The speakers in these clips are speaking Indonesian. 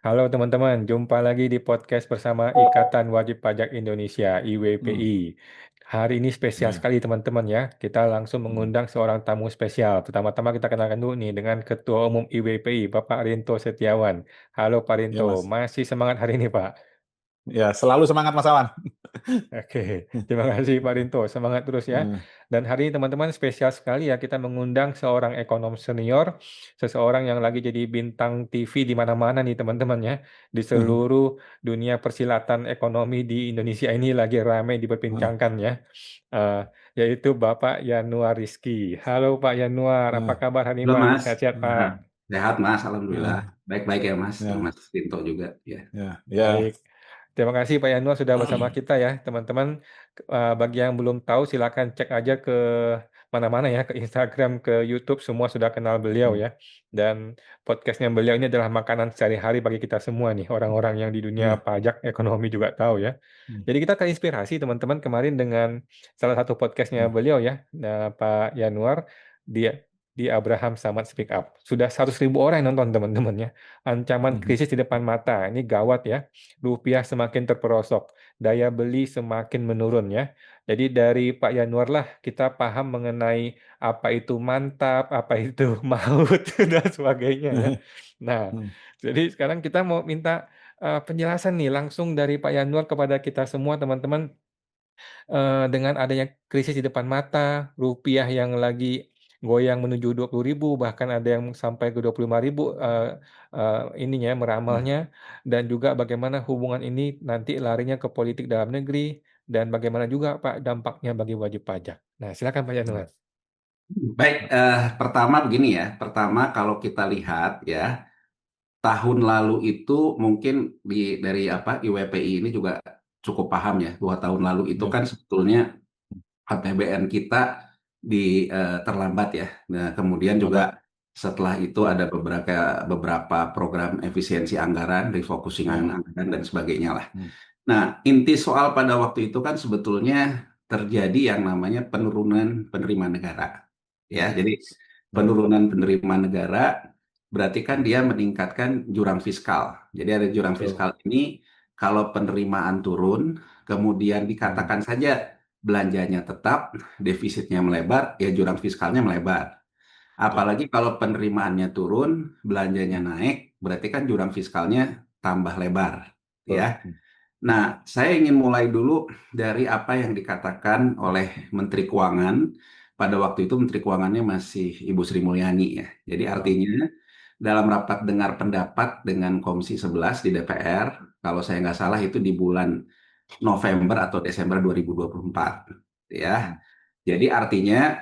Halo teman-teman, jumpa lagi di podcast bersama Ikatan Wajib Pajak Indonesia Hmm, (IWPI). Hari ini spesial ya, sekali teman-teman ya. Kita langsung hmm, mengundang seorang tamu spesial. Pertama-tama kita kenalkan dulu nih dengan Ketua Umum IWPI, Bapak Rinto Setiawan. Halo Pak ya Rinto, Mas. masih semangat hari ini Pak? Ya, selalu semangat Mas Awan. Oke, terima kasih Pak Rinto. Semangat terus ya. Hmm, Dan hari ini teman-teman spesial sekali ya kita mengundang seorang ekonom senior, seseorang yang lagi jadi bintang TV di mana-mana nih teman-teman ya. Di seluruh dunia persilatan ekonomi di Indonesia ini lagi ramai diperbincangkan ya. Eh, Yaitu Bapak Yanuar Rizky. Halo Pak Yanuar, apa ya, kabar hari ini Halo Pak? Mas. Sehat-sehat Pak? Nah, sehat Mas, Alhamdulillah. ya, Baik-baik ya Mas, ya, Mas Rinto juga. Ya. ya, ya, Baik, terima kasih Pak Yanuar sudah bersama kita ya, teman-teman. Bagi yang belum tahu silakan cek aja ke mana-mana ya, ke Instagram, ke YouTube, semua sudah kenal beliau hmm, ya. Dan podcastnya beliau ini adalah makanan sehari-hari bagi kita semua nih, orang-orang yang di dunia ya, pajak ekonomi juga tahu ya. hmm, Jadi kita terinspirasi teman-teman kemarin dengan salah satu podcastnya hmm, beliau ya, Pak Yanuar, dia di Abraham Samad Speak Up. Sudah 100.000 orang yang nonton teman-teman ya. Ancaman hmm, krisis di depan mata, ini gawat ya. Rupiah semakin terperosok, daya beli semakin menurun ya. Jadi dari Pak Yanuar lah kita paham mengenai apa itu mantap, apa itu maut dan sebagainya ya. Nah, hmm, jadi sekarang kita mau minta penjelasan nih langsung dari Pak Yanuar kepada kita semua teman-teman, dengan adanya krisis di depan mata, rupiah yang lagi goyang menuju 20.000, bahkan ada yang sampai ke 25.000, ininya hmm. meramalnya, dan juga bagaimana hubungan ini nanti larinya ke politik dalam negeri, dan bagaimana juga Pak dampaknya bagi wajib pajak. Nah, silakan Pak Yanuar. Baik, pertama begini ya. Pertama kalau kita lihat ya, tahun lalu itu mungkin dari apa IWPI ini juga cukup paham ya, bahwa tahun lalu itu Ya, kan sebetulnya APBN kita terlambat ya. Nah, kemudian juga lambat. setelah itu ada beberapa program efisiensi anggaran, refocusing Ya, anggaran dan sebagainya lah. hmm, Nah, inti soal pada waktu itu kan sebetulnya terjadi yang namanya penurunan penerimaan negara. Ya, ya, jadi ya, penurunan penerimaan negara berarti kan hmm, dia meningkatkan jurang fiskal. Jadi ada jurang betul. fiskal ini kalau penerimaan turun, kemudian Hmm, dikatakan saja belanjanya tetap, defisitnya melebar, ya jurang fiskalnya melebar. ya, Apalagi kalau penerimaannya turun, belanjanya hmm, naik, berarti kan jurang fiskalnya tambah lebar, ya. betul. Hmm, Nah, saya ingin mulai dulu dari apa yang dikatakan oleh Menteri Keuangan. Pada waktu itu Menteri Keuangannya masih Ibu Sri Mulyani ya. Jadi ya, artinya dalam rapat dengar pendapat dengan Komisi 11 di DPR, kalau saya nggak salah itu di bulan November atau Desember 2024. Ya. hmm, Jadi artinya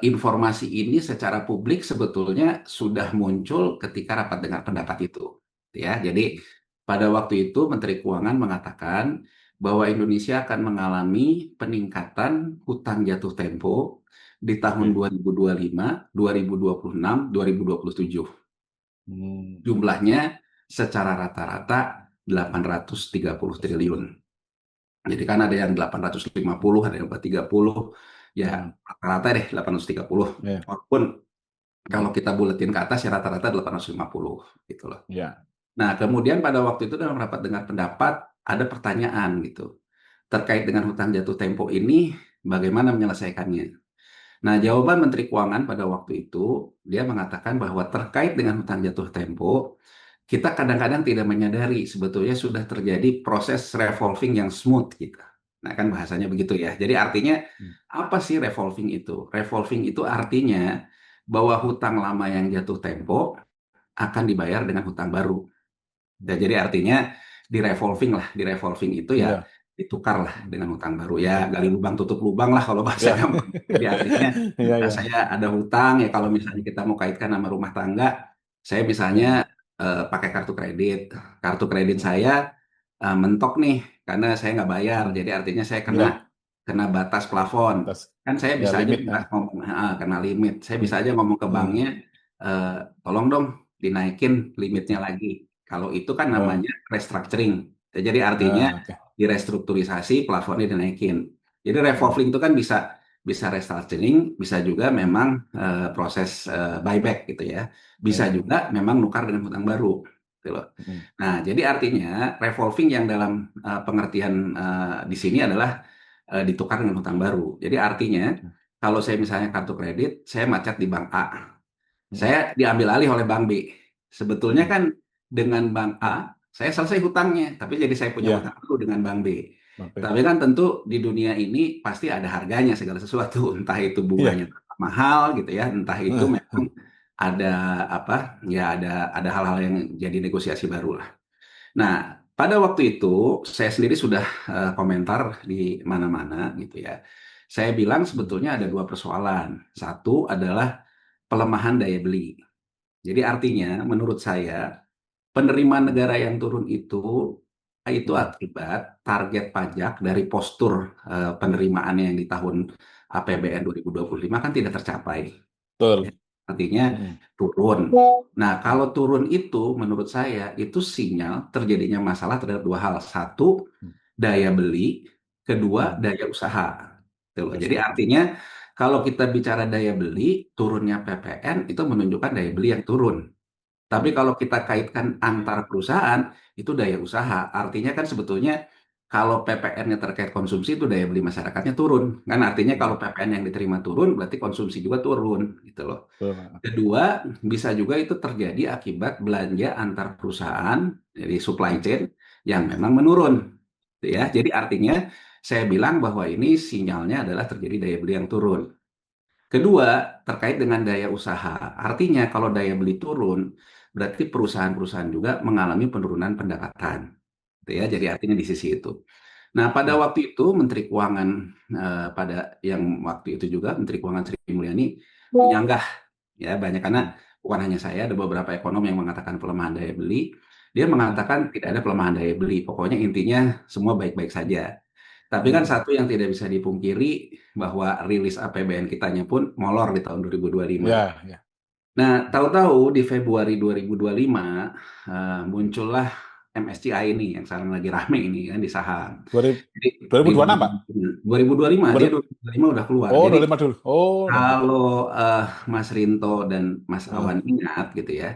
informasi ini secara publik sebetulnya sudah muncul ketika rapat dengar pendapat itu. Ya, jadi pada waktu itu Menteri Keuangan mengatakan bahwa Indonesia akan mengalami peningkatan hutang jatuh tempo di tahun oke. 2025, 2026, 2027. Hmm, Jumlahnya secara rata-rata 830 triliun. Jadi kan ada yang 850, ada yang 430, ya hmm, rata-rata deh 830. ya, Walaupun kalau hmm, kita buletin ke atas ya rata-rata 850 gitu loh. ya, Nah, kemudian pada waktu itu dalam rapat dengar pendapat ada pertanyaan gitu terkait dengan hutang jatuh tempo ini bagaimana menyelesaikannya. Nah, jawaban Menteri Keuangan pada waktu itu dia mengatakan bahwa terkait dengan hutang jatuh tempo kita kadang-kadang tidak menyadari sebetulnya sudah terjadi proses revolving yang smooth gitu. Nah, kan bahasanya begitu ya. Jadi artinya hmm, apa sih revolving itu? Revolving itu artinya bahwa hutang lama yang jatuh tempo akan dibayar dengan hutang baru. Ya, hmm, jadi artinya di revolving itu ya ya, ditukar lah hmm, dengan hutang baru. Ya, ya, gali lubang tutup lubang lah kalau bahasa ya, gampang. Jadi artinya ya, ya, saya ada hutang ya kalau misalnya kita mau kaitkan sama rumah tangga, saya misalnya ya, pakai kartu kredit. Kartu kredit hmm, saya mentok nih karena saya nggak bayar. hmm, Jadi artinya saya kena ya, kena batas plafon. atas, Kan saya ya bisa aja limit, Mbak, ngomong kena limit. Saya hmm, bisa aja ngomong ke hmm, banknya, eh, tolong dong dinaikin limitnya hmm, lagi. Kalau itu kan oh, namanya restructuring. Jadi artinya ah, oke, direstrukturisasi, plafonnya dinaikin. Jadi hmm, revolving itu kan bisa bisa restructuring, bisa juga memang proses buyback gitu ya. Bisa ya, juga memang nukar dengan hutang baru. gitu loh. Mm. Nah, jadi artinya revolving yang dalam pengertian di sini adalah ditukar dengan hutang baru. Jadi artinya kalau saya misalnya kartu kredit, saya macet di bank A, Mm. saya diambil alih oleh bank B. Sebetulnya Mm. kan dengan bank A, saya selesai hutangnya, tapi jadi saya punya Ya, hutang dulu dengan bank B. oke. Tapi kan tentu di dunia ini pasti ada harganya segala sesuatu, entah itu bunganya Iya. mahal gitu ya, entah itu Eh, memang ada apa ya ada hal-hal yang jadi negosiasi baru lah. Nah, pada waktu itu saya sendiri sudah komentar di mana-mana gitu ya. Saya bilang sebetulnya ada dua persoalan. Satu adalah pelemahan daya beli. Jadi artinya menurut saya penerimaan negara yang turun itu mm. akibat target pajak dari postur penerimaannya yang di tahun APBN 2025 kan tidak tercapai. Ya, Betul. artinya Mm. turun. Nah, Mm. kalau turun itu menurut saya itu sinyal terjadinya masalah terhadap dua hal. Satu, daya beli, kedua Mm. daya usaha. Gitu loh. Jadi Usaha. artinya kalau kita bicara daya beli, turunnya PPN itu menunjukkan daya beli yang turun. Tapi Mm. kalau kita kaitkan antar perusahaan, itu daya usaha. Artinya kan sebetulnya kalau PPN-nya terkait konsumsi itu daya beli masyarakatnya turun. Kan artinya kalau Mm. PPN yang diterima turun, berarti konsumsi juga turun gitu loh. Betul. Kedua, bisa juga itu terjadi akibat belanja antar perusahaan, jadi supply Mm. chain yang memang menurun. Gitu ya. Mm. Jadi artinya saya bilang bahwa ini sinyalnya adalah terjadi daya beli yang turun. Kedua, terkait dengan daya usaha. Artinya kalau daya beli turun, berarti perusahaan-perusahaan juga mengalami penurunan pendapatan. Gitu ya. Jadi artinya di sisi itu. Nah, pada Mm. waktu itu Menteri Keuangan pada yang waktu itu juga Menteri Keuangan Sri Mulyani menyanggah ya banyak karena Mm. bukan hanya saya, ada beberapa ekonom yang mengatakan pelemahan daya beli. Dia Mm. mengatakan tidak ada pelemahan daya beli. Pokoknya intinya semua baik-baik saja. Tapi kan Mm. satu yang tidak bisa dipungkiri bahwa rilis APBN kitanya pun molor di tahun 2025. Ya, ya. Nah, tahu-tahu di Februari 2025 muncullah MSCI ini yang sekarang lagi rame ini kan di saham. Jadi di 2026, Pak? 2025 dia 2000 2025 udah keluar. Oh, Jadi 25 dulu. Oh, 25. kalau Mas Rinto dan Mas Ah, Awan ingat gitu ya,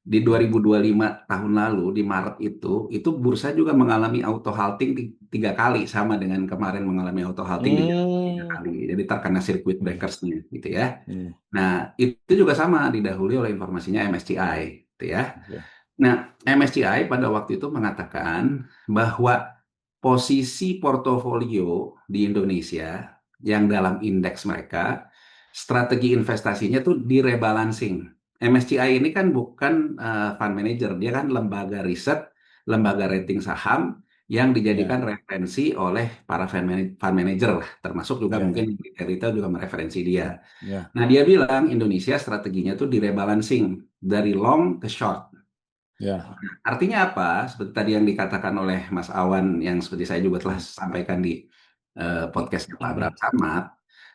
di ah. 2025 tahun lalu di Maret itu bursa juga mengalami auto halting tiga kali sama dengan kemarin mengalami auto halting di Jakarta tiga Hmm. kali. Jadi terkena circuit Hmm. breakers-nya gitu ya. Hmm. Nah, itu juga sama didahului oleh informasinya MSCI gitu ya. Oke. Nah, MSCI pada waktu itu mengatakan bahwa posisi portofolio di Indonesia yang dalam indeks mereka, strategi investasinya tuh direbalancing. MSCI ini kan bukan fund manager, dia kan lembaga riset, lembaga rating saham yang Ya, dijadikan referensi oleh para fund manager lah, termasuk juga ya, ya, mungkin retail juga mereferensi dia. ya. Nah, dia bilang Indonesia strateginya tuh direbalancing dari long ke short. Ya. Artinya apa? Seperti tadi yang dikatakan oleh Mas Awan, yang seperti saya juga telah Hmm. sampaikan di podcastnya Pak Abraham Samad,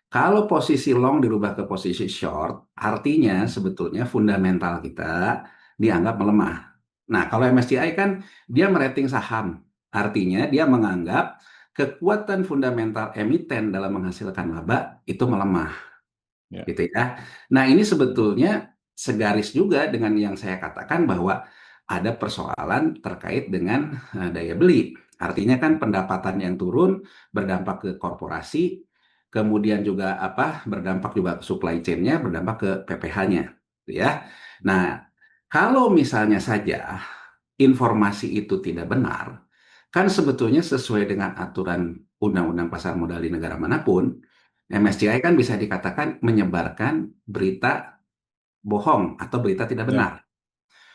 kalau posisi long dirubah ke posisi short, artinya sebetulnya fundamental kita dianggap melemah. Nah, kalau MSCI kan dia merating saham, artinya dia menganggap kekuatan fundamental emiten dalam menghasilkan laba itu melemah, Ya. gitu ya. Nah, ini sebetulnya segaris juga dengan yang saya katakan bahwa ada persoalan terkait dengan daya beli. Artinya kan pendapatan yang turun berdampak ke korporasi, kemudian juga apa berdampak juga ke supply chain-nya, berdampak ke PPH-nya, gitu ya. Nah, kalau misalnya saja informasi itu tidak benar, kan sebetulnya sesuai dengan aturan Undang-Undang Pasar Modal di negara manapun, MSCI kan bisa dikatakan menyebarkan berita bohong atau berita tidak Ya, benar.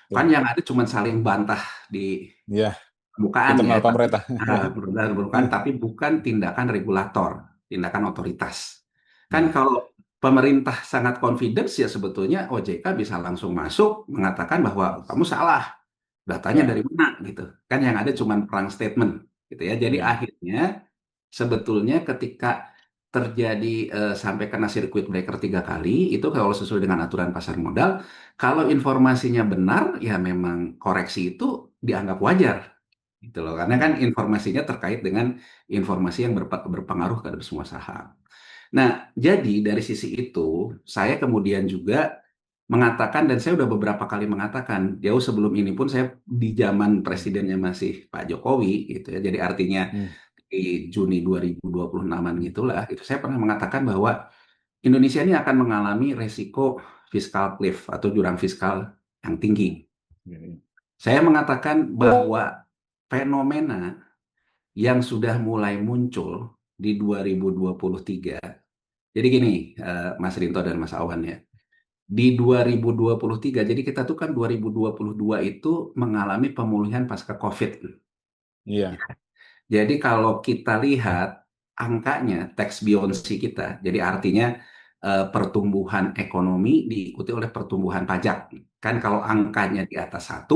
Kan betul. yang ada cuma saling bantah di Ya, permukaan ya, internal tapi pemerintah. permukaan, tapi bukan tindakan regulator, tindakan otoritas. Kan Ya, kalau pemerintah sangat confidence ya sebetulnya OJK bisa langsung masuk mengatakan bahwa kamu salah, datanya dari ya, mana gitu. Kan yang ada cuma perang statement gitu ya. Jadi ya, akhirnya sebetulnya ketika terjadi sampai kena circuit breaker tiga kali, itu kalau sesuai dengan aturan pasar modal, kalau informasinya benar, ya memang koreksi itu dianggap wajar, gitu loh. Karena kan ya. informasinya terkait dengan informasi yang berpengaruh terhadap semua saham. Nah, jadi dari sisi itu, saya kemudian juga mengatakan, dan saya udah beberapa kali mengatakan, jauh sebelum ini pun saya di zaman presidennya masih Pak Jokowi gitu ya, jadi artinya di Juni 2026-an gitulah, gitu. Saya pernah mengatakan bahwa Indonesia ini akan mengalami resiko fiskal cliff atau jurang fiskal yang tinggi. Saya mengatakan bahwa fenomena yang sudah mulai muncul di 2023. Jadi gini, Mas Rinto dan Mas Awan ya. Di 2023, jadi kita tuh kan 2022 itu mengalami pemulihan pasca COVID. Iya. Jadi kalau kita lihat angkanya, tax buoyancy kita, jadi artinya pertumbuhan ekonomi diikuti oleh pertumbuhan pajak. Kan kalau angkanya di atas 1,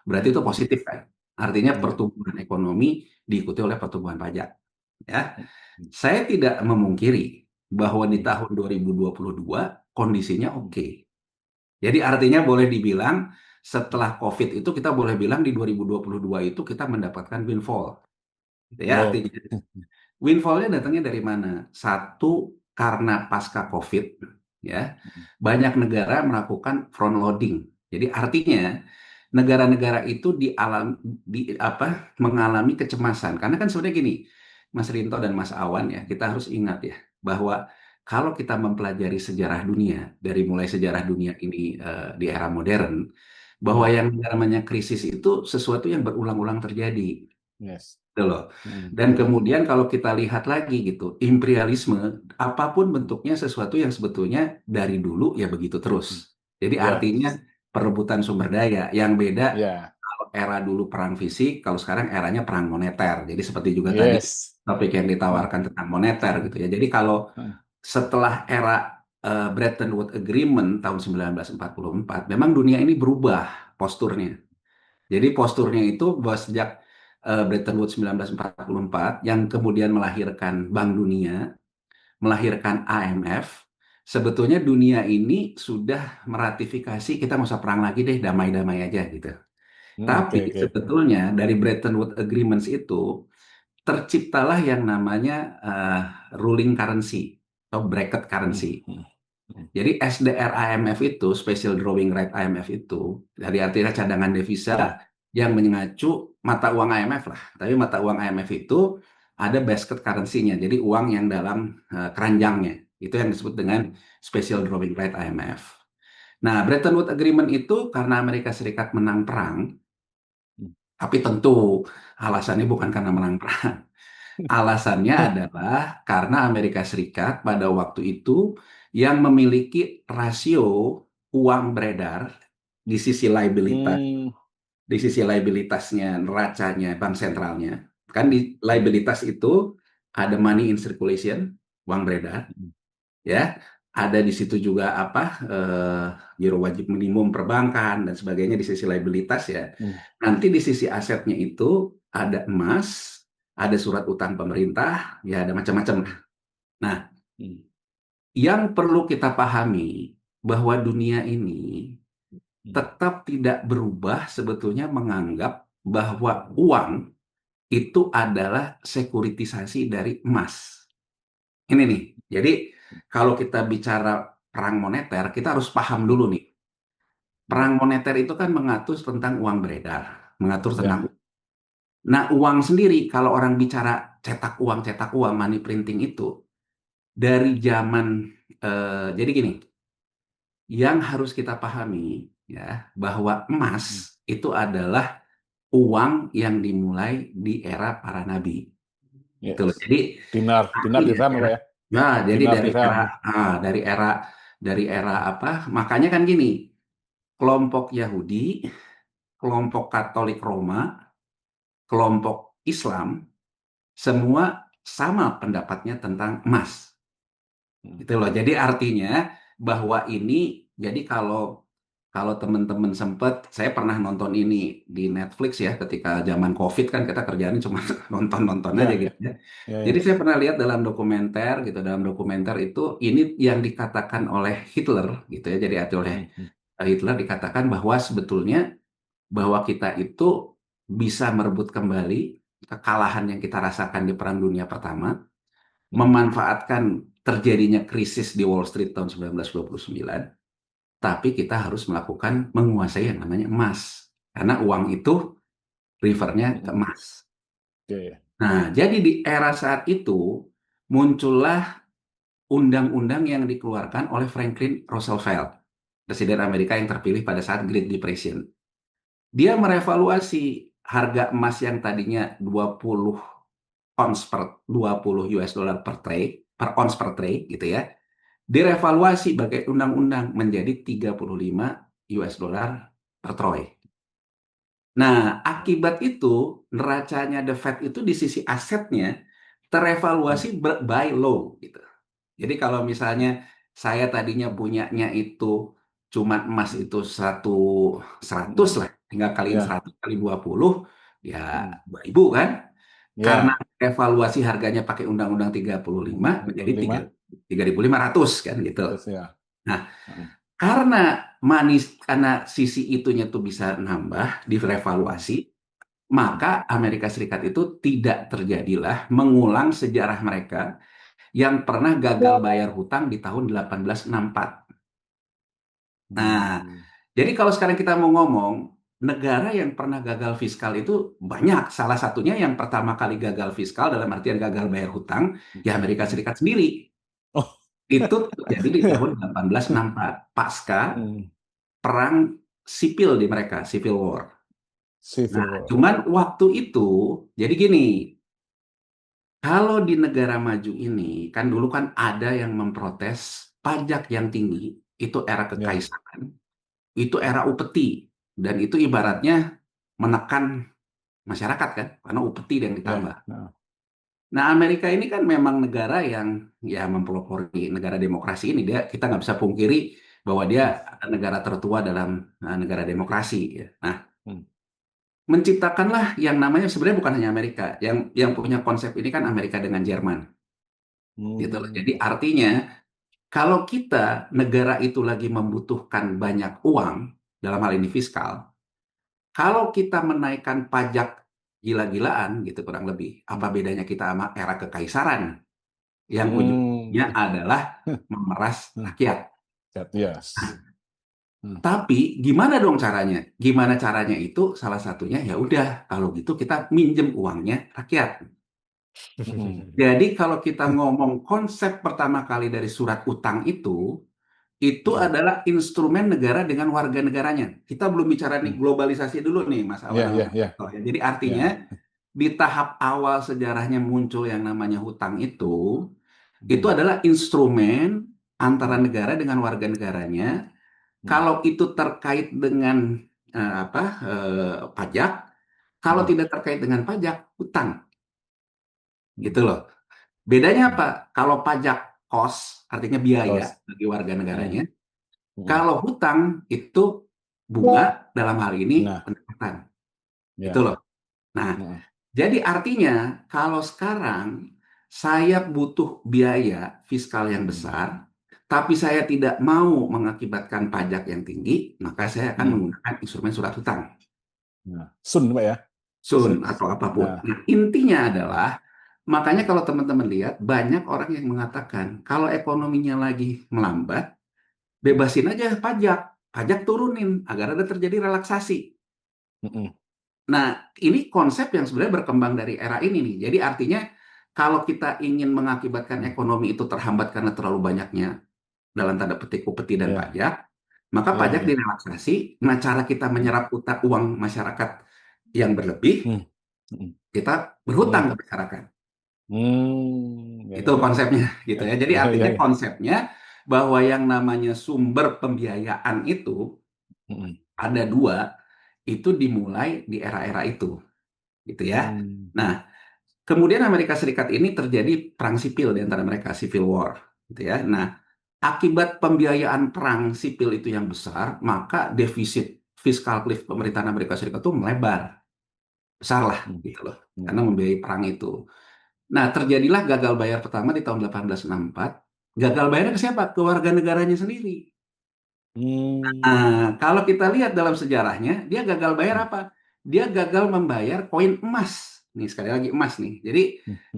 berarti itu positif kan? Artinya pertumbuhan ekonomi diikuti oleh pertumbuhan pajak. Ya, saya tidak memungkiri bahwa di tahun 2022 kondisinya oke. Jadi artinya boleh dibilang setelah COVID itu kita boleh bilang di 2022 itu kita mendapatkan windfall. Gitu ya, artinya windfall-nya datangnya dari mana? Satu, karena pasca COVID, ya, banyak negara melakukan front loading. Jadi artinya negara-negara itu mengalami kecemasan. Karena kan sebenarnya gini, Mas Rinto dan Mas Awan ya, kita harus ingat ya bahwa kalau kita mempelajari sejarah dunia dari mulai sejarah dunia ini di era modern, bahwa yang namanya krisis itu sesuatu yang berulang-ulang terjadi. Yes. Gitu loh. Dan kemudian kalau kita lihat lagi gitu, imperialisme apapun bentuknya sesuatu yang sebetulnya dari dulu ya begitu terus. Jadi artinya perebutan sumber daya yang beda. Kalau era dulu perang fisik, kalau sekarang eranya perang moneter. Jadi seperti juga tadi topik yang ditawarkan tentang moneter gitu ya. Jadi kalau setelah era Bretton Woods Agreement tahun 1944, memang dunia ini berubah posturnya. Jadi posturnya itu bahwa sejak Bretton Woods 1944 yang kemudian melahirkan Bank Dunia, melahirkan IMF, sebetulnya dunia ini sudah meratifikasi kita nggak usah perang lagi deh, damai-damai aja gitu. Tapi sebetulnya dari Bretton Woods Agreements itu terciptalah yang namanya ruling currency atau bracket currency. Jadi SDR IMF itu, Special Drawing Right IMF itu, dari artinya cadangan devisa yang mengacu mata uang IMF lah. Tapi mata uang IMF itu ada basket currency-nya, jadi uang yang dalam keranjangnya. Itu yang disebut dengan Special Drawing Right IMF. Nah, Bretton Woods Agreement itu karena Amerika Serikat menang perang, tapi tentu alasannya bukan karena menang perang. Alasannya adalah karena Amerika Serikat pada waktu itu yang memiliki rasio uang beredar di sisi liabilitasnya, neracanya bank sentralnya. Kan di liabilitas itu ada money in circulation, uang beredar, ya. Ada di situ juga giro wajib minimum perbankan dan sebagainya di sisi liabilitas ya. Nanti di sisi asetnya itu ada emas, ada surat utang pemerintah, ya ada macam-macam. Nah, yang perlu kita pahami bahwa dunia ini tetap tidak berubah sebetulnya menganggap bahwa uang itu adalah sekuritisasi dari emas. Ini nih, jadi kalau kita bicara perang moneter, kita harus paham dulu nih. Perang moneter itu kan mengatur tentang uang beredar, mengatur tentang. Nah, uang sendiri, kalau orang bicara cetak uang, money printing itu, dari zaman, jadi gini, yang harus kita pahami, ya, bahwa emas itu adalah uang yang dimulai di era para nabi. Gitu loh. Jadi, dinar dirham apa ya? Nah, jadi Dinar dari dirham. dari era apa? Makanya kan gini, kelompok Yahudi, kelompok Katolik Roma, kelompok Islam, semua sama pendapatnya tentang emas. Gitu loh. Jadi artinya bahwa ini, jadi kalau teman-teman sempat, saya pernah nonton ini di Netflix ya, ketika zaman COVID kan kita kerjaan cuma nonton-nonton aja gitu ya. Jadi saya pernah lihat dalam dokumenter gitu, dalam dokumenter itu ini yang dikatakan oleh Hitler gitu ya, jadi oleh Hitler dikatakan bahwa sebetulnya bahwa kita itu bisa merebut kembali kekalahan yang kita rasakan di Perang Dunia Pertama, memanfaatkan terjadinya krisis di Wall Street tahun 1929, tapi kita harus menguasai yang namanya emas. Karena uang itu refernya ke emas. Oke. Nah, jadi di era saat itu muncullah undang-undang yang dikeluarkan oleh Franklin Roosevelt, Presiden Amerika yang terpilih pada saat Great Depression. Dia merevaluasi harga emas yang tadinya 20 ons per 20 US dollar per ons per tray gitu ya. Direvaluasi sebagai undang-undang menjadi 35 US dollar per troy. Nah, akibat itu neracanya The Fed itu di sisi asetnya terevaluasi by law gitu. Jadi kalau misalnya saya tadinya punyanya itu cuma emas itu 100 lah, tinggal kaliin Ya. 100 kali 20 ya Hmm. 2.000 kan. Karena Ya. evaluasi harganya pakai undang-undang 35 menjadi 5. 3.500 kan gitu. Terus ya. Nah, karena sisi itunya tuh bisa nambah direvaluasi, maka Amerika Serikat itu tidak terjadilah mengulang sejarah mereka yang pernah gagal bayar hutang di tahun 1864. Nah, jadi kalau sekarang kita mau ngomong, negara yang pernah gagal fiskal itu banyak. Salah satunya yang pertama kali gagal fiskal dalam artian gagal bayar hutang, ya Amerika Serikat sendiri. Oh. Itu terjadi di tahun 1864, pasca perang sipil di mereka, Civil War. Civil Nah, War. cuman waktu itu, jadi gini, kalau di negara maju ini, kan dulu kan ada yang memprotes pajak yang tinggi, itu era kekaisaran, itu era upeti, dan itu ibaratnya menekan masyarakat kan, karena upeti yang ditambah. Nah, Amerika ini kan memang negara yang ya mempelopori negara demokrasi ini, kita nggak bisa pungkiri bahwa dia negara tertua dalam negara demokrasi. Ya. Nah, menciptakanlah yang namanya sebenarnya bukan hanya Amerika, yang punya konsep ini kan Amerika dengan Jerman, gitu loh. Jadi artinya kalau kita negara itu lagi membutuhkan banyak uang dalam hal ini fiskal, kalau kita menaikkan pajak gila-gilaan gitu kurang lebih, apa bedanya kita sama era kekaisaran yang ujungnya adalah memeras rakyat. Yes. Tapi gimana dong caranya? Gimana caranya itu salah satunya ya udah kalau gitu kita minjem uangnya rakyat. Jadi kalau kita ngomong konsep pertama kali dari surat utang itu adalah instrumen negara dengan warga negaranya. Kita belum bicara nih globalisasi dulu nih Mas Awan. Jadi artinya di tahap awal sejarahnya muncul yang namanya hutang itu adalah instrumen antara negara dengan warga negaranya. Kalau itu terkait dengan pajak, kalau tidak terkait dengan pajak, hutang. Gitu loh. Bedanya apa? Kalau pajak cost, artinya biaya bagi warga negaranya. Kalau hutang itu bunga, dalam hal ini pendapatan. Gitu loh. Nah, jadi artinya kalau sekarang saya butuh biaya fiskal yang besar, tapi saya tidak mau mengakibatkan pajak yang tinggi, maka saya akan menggunakan instrumen surat hutang. Sun, Pak ya? Sun atau apapun. Nah, intinya adalah, makanya kalau teman-teman lihat, banyak orang yang mengatakan, kalau ekonominya lagi melambat, bebasin aja pajak turunin, agar ada terjadi relaksasi. Nah, ini konsep yang sebenarnya berkembang dari era ini nih. Jadi artinya, kalau kita ingin mengakibatkan ekonomi itu terhambat karena terlalu banyaknya, dalam tanda petik upeti dan pajak, maka pajak direlaksasi. Nah, cara kita menyerap uang masyarakat yang berlebih, kita berhutang ke masyarakat. Itu konsepnya, gitu ya. Jadi artinya konsepnya bahwa yang namanya sumber pembiayaan itu ada dua, itu dimulai di era-era itu, gitu ya. Nah, kemudian Amerika Serikat ini terjadi perang sipil di antara mereka, Civil War, gitu ya. Nah, akibat pembiayaan perang sipil itu yang besar, maka defisit fiskal cliff pemerintahan Amerika Serikat itu melebar. Besar lah, gitu loh. Karena membiayai perang itu. Nah, terjadilah gagal bayar pertama di tahun 1864. Gagal bayarnya ke siapa? Ke warga negaranya sendiri. Nah, kalau kita lihat dalam sejarahnya, dia gagal bayar apa? Dia gagal membayar koin emas. Nih, sekali lagi emas nih. Jadi,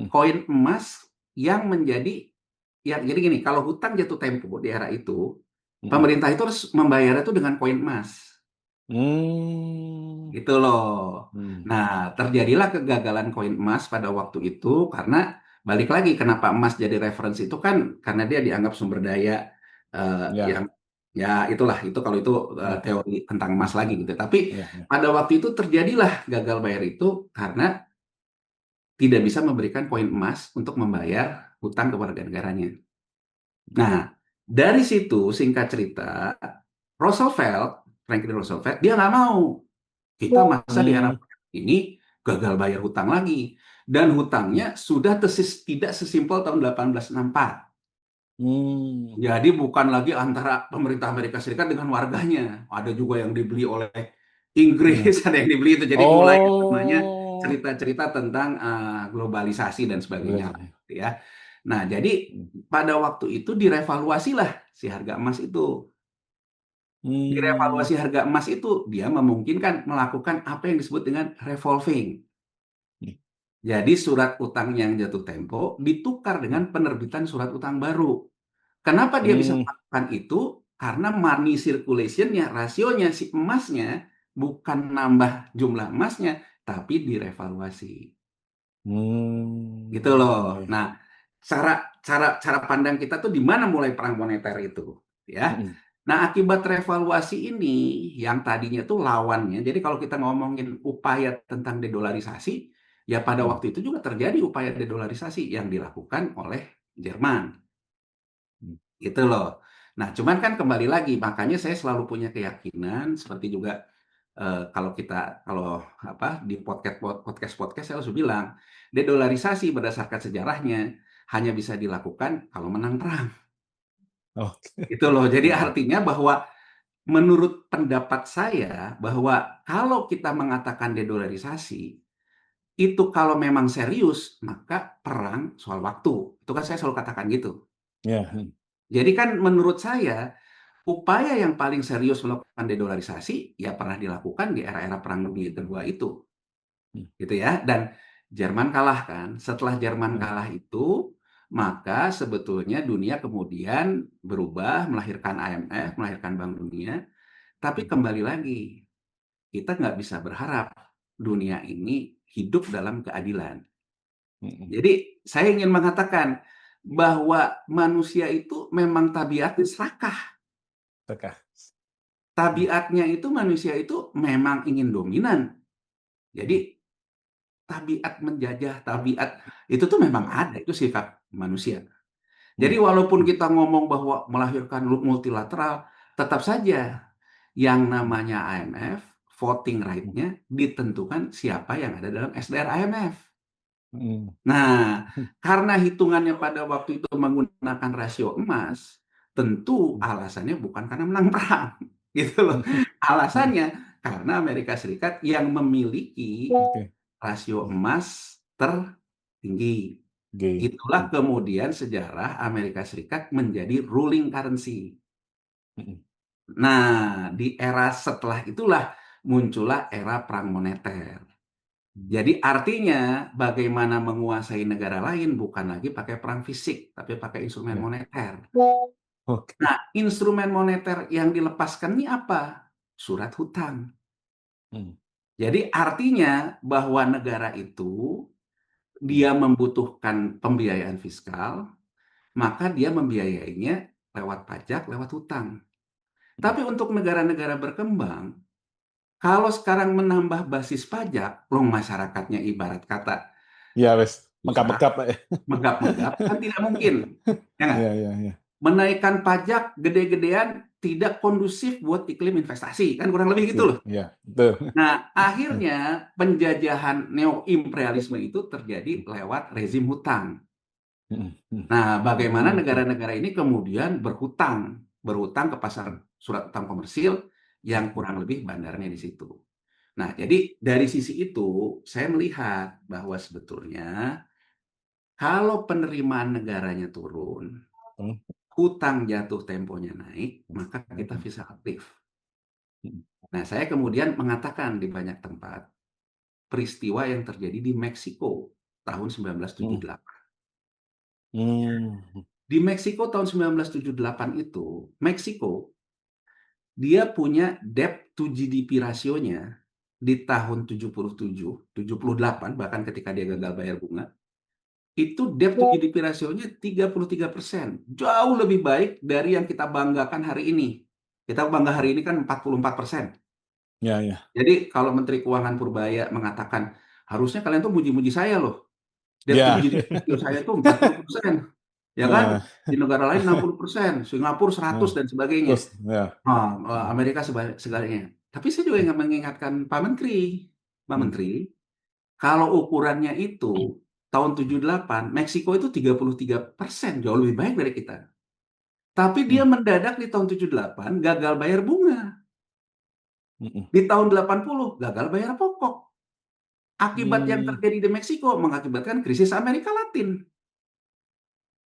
koin emas yang menjadi, ya jadi gini, kalau hutang jatuh tempo di era itu Pemerintah itu harus membayarnya itu dengan koin emas. Hmm. Gitu loh. Hmm. Nah, terjadilah kegagalan koin emas pada waktu itu karena balik lagi kenapa emas jadi referensi itu kan karena dia dianggap sumber daya Ya, yang ya itulah itu kalau itu ya, teori tentang emas lagi gitu. Tapi ya, ya. pada waktu itu terjadilah gagal bayar itu karena tidak bisa memberikan koin emas untuk membayar hutang ke warga negaranya. Nah, dari situ singkat cerita Roosevelt, Franklin Roosevelt, dia nggak mau. Kita masa di era Hmm. ini gagal bayar hutang lagi. Dan Hmm. hutangnya sudah tidak sesimpel tahun 1864. Hmm. Jadi bukan lagi antara pemerintah Amerika Serikat dengan warganya. Ada juga yang dibeli oleh Ya. Inggris, ada yang dibeli itu. Jadi mulai namanya Oh. cerita-cerita tentang globalisasi dan sebagainya. Benar. Gitu ya. Nah, jadi Hmm. pada waktu itu direvaluasilah si harga emas itu. Hmm. Direvaluasi harga emas itu dia memungkinkan melakukan apa yang disebut dengan revolving. Jadi surat utang yang jatuh tempo ditukar dengan penerbitan surat utang baru. Kenapa dia bisa Hmm. melakukan itu? Karena money circulation-nya, rasionya si emasnya bukan nambah jumlah emasnya, tapi direvaluasi. Gitu Hmm. loh. Ya. Nah, cara cara cara pandang kita tuh di mana mulai perang moneter itu, ya. Hmm. Nah, akibat revaluasi ini yang tadinya tuh lawannya. Jadi kalau kita ngomongin upaya tentang dedolarisasi, ya pada Hmm. waktu itu juga terjadi upaya dedolarisasi yang dilakukan oleh Jerman. Hmm. Gitu loh. Nah, cuman kan kembali lagi, makanya saya selalu punya keyakinan seperti juga kalau apa di podcast saya selalu bilang, dedolarisasi berdasarkan sejarahnya hanya bisa dilakukan kalau menang perang. Oke. Itu loh. Jadi Ya. artinya bahwa menurut pendapat saya bahwa kalau kita mengatakan dedolarisasi itu kalau memang serius maka perang soal waktu. Itu kan saya selalu katakan gitu. Ya. Hmm. Jadi kan menurut saya upaya yang paling serius melakukan dedolarisasi ya pernah dilakukan di era-era Perang Dunia Kedua itu, Hmm. gitu ya. Dan Jerman kalah kan. Setelah Jerman Ya. kalah itu, maka sebetulnya dunia kemudian berubah, melahirkan IMF, melahirkan Bank Dunia. Tapi Hmm. kembali lagi, kita nggak bisa berharap dunia ini hidup dalam keadilan. Hmm. Jadi saya ingin mengatakan bahwa manusia itu memang tabiatnya serakah. Tekah. Hmm. Tabiatnya itu manusia itu memang ingin dominan. Hmm. Jadi tabiat menjajah, tabiat itu tuh memang ada, itu sifat manusia. Hmm. Jadi walaupun kita ngomong bahwa melahirkan multilateral, tetap saja yang Hmm. namanya IMF, voting Hmm. right-nya ditentukan siapa yang ada dalam SDR IMF. Hmm. Nah, karena hitungannya pada waktu itu menggunakan rasio emas, tentu Hmm. alasannya bukan karena menang perang, gitu loh. Hmm. Alasannya karena Amerika Serikat yang memiliki Oke. rasio Hmm. emas tertinggi. G. Itulah Hmm. kemudian sejarah Amerika Serikat menjadi ruling currency. Hmm. Nah, di era setelah itulah muncullah era perang moneter. Hmm. Jadi artinya bagaimana menguasai negara lain bukan lagi pakai perang fisik, tapi pakai instrumen Ya. moneter. Oke. Nah, instrumen moneter yang dilepaskan ini apa? Surat hutang. Hmm. Jadi artinya bahwa negara itu Hmm. dia membutuhkan pembiayaan fiskal, maka dia membiayainya lewat pajak, lewat hutang. Hmm. Tapi untuk negara-negara berkembang, kalau sekarang menambah basis pajak, loh masyarakatnya ibarat kata Ya, wes. usaha Megap-megap, Pak, ya. megap-megap kan tidak mungkin, ya nggak? Ya, ya, ya. Menaikkan pajak gede-gedean tidak kondusif buat iklim investasi, kan kurang lebih gitu loh. Ya, betul. Nah, akhirnya penjajahan neo-imperialisme itu terjadi lewat rezim hutang. Hmm. Hmm. Nah, bagaimana Oke. negara-negara ini kemudian berhutang ke pasar surat utang komersil yang kurang lebih bandarnya di situ. Nah, jadi dari sisi itu saya melihat bahwa sebetulnya kalau penerimaan negaranya turun, Hmm. hutang jatuh temponya naik, maka kita Hmm. bisa aktif. Hmm. Nah, saya kemudian mengatakan di banyak tempat peristiwa yang terjadi di Meksiko tahun Hmm. 1978. Hmm. Di Meksiko tahun 1978 itu, Meksiko dia punya debt to GDP rasionya di tahun 77, 78 bahkan ketika dia gagal bayar bunga, itu debt to GDP rasionya 33%. Jauh lebih baik dari yang kita banggakan hari ini. Kita bangga hari ini kan 44%. Ya, ya. Jadi kalau Menteri Keuangan Purbaya mengatakan, harusnya kalian tuh muji-muji saya loh. Debt to Ya. GDP saya tuh 40%. Ya kan? Eh, Di negara lain 60%, Singapura 100 dan sebagainya. terus, ya. Amerika segalanya. Tapi saya juga ingin mengingatkan Pak Menteri, kalau ukurannya itu tahun 78, Meksiko itu 33%, jauh lebih baik dari kita. Tapi dia mendadak di tahun 78 gagal bayar bunga. Di tahun 80 gagal bayar pokok. Akibat yang terjadi di Meksiko mengakibatkan krisis Amerika Latin.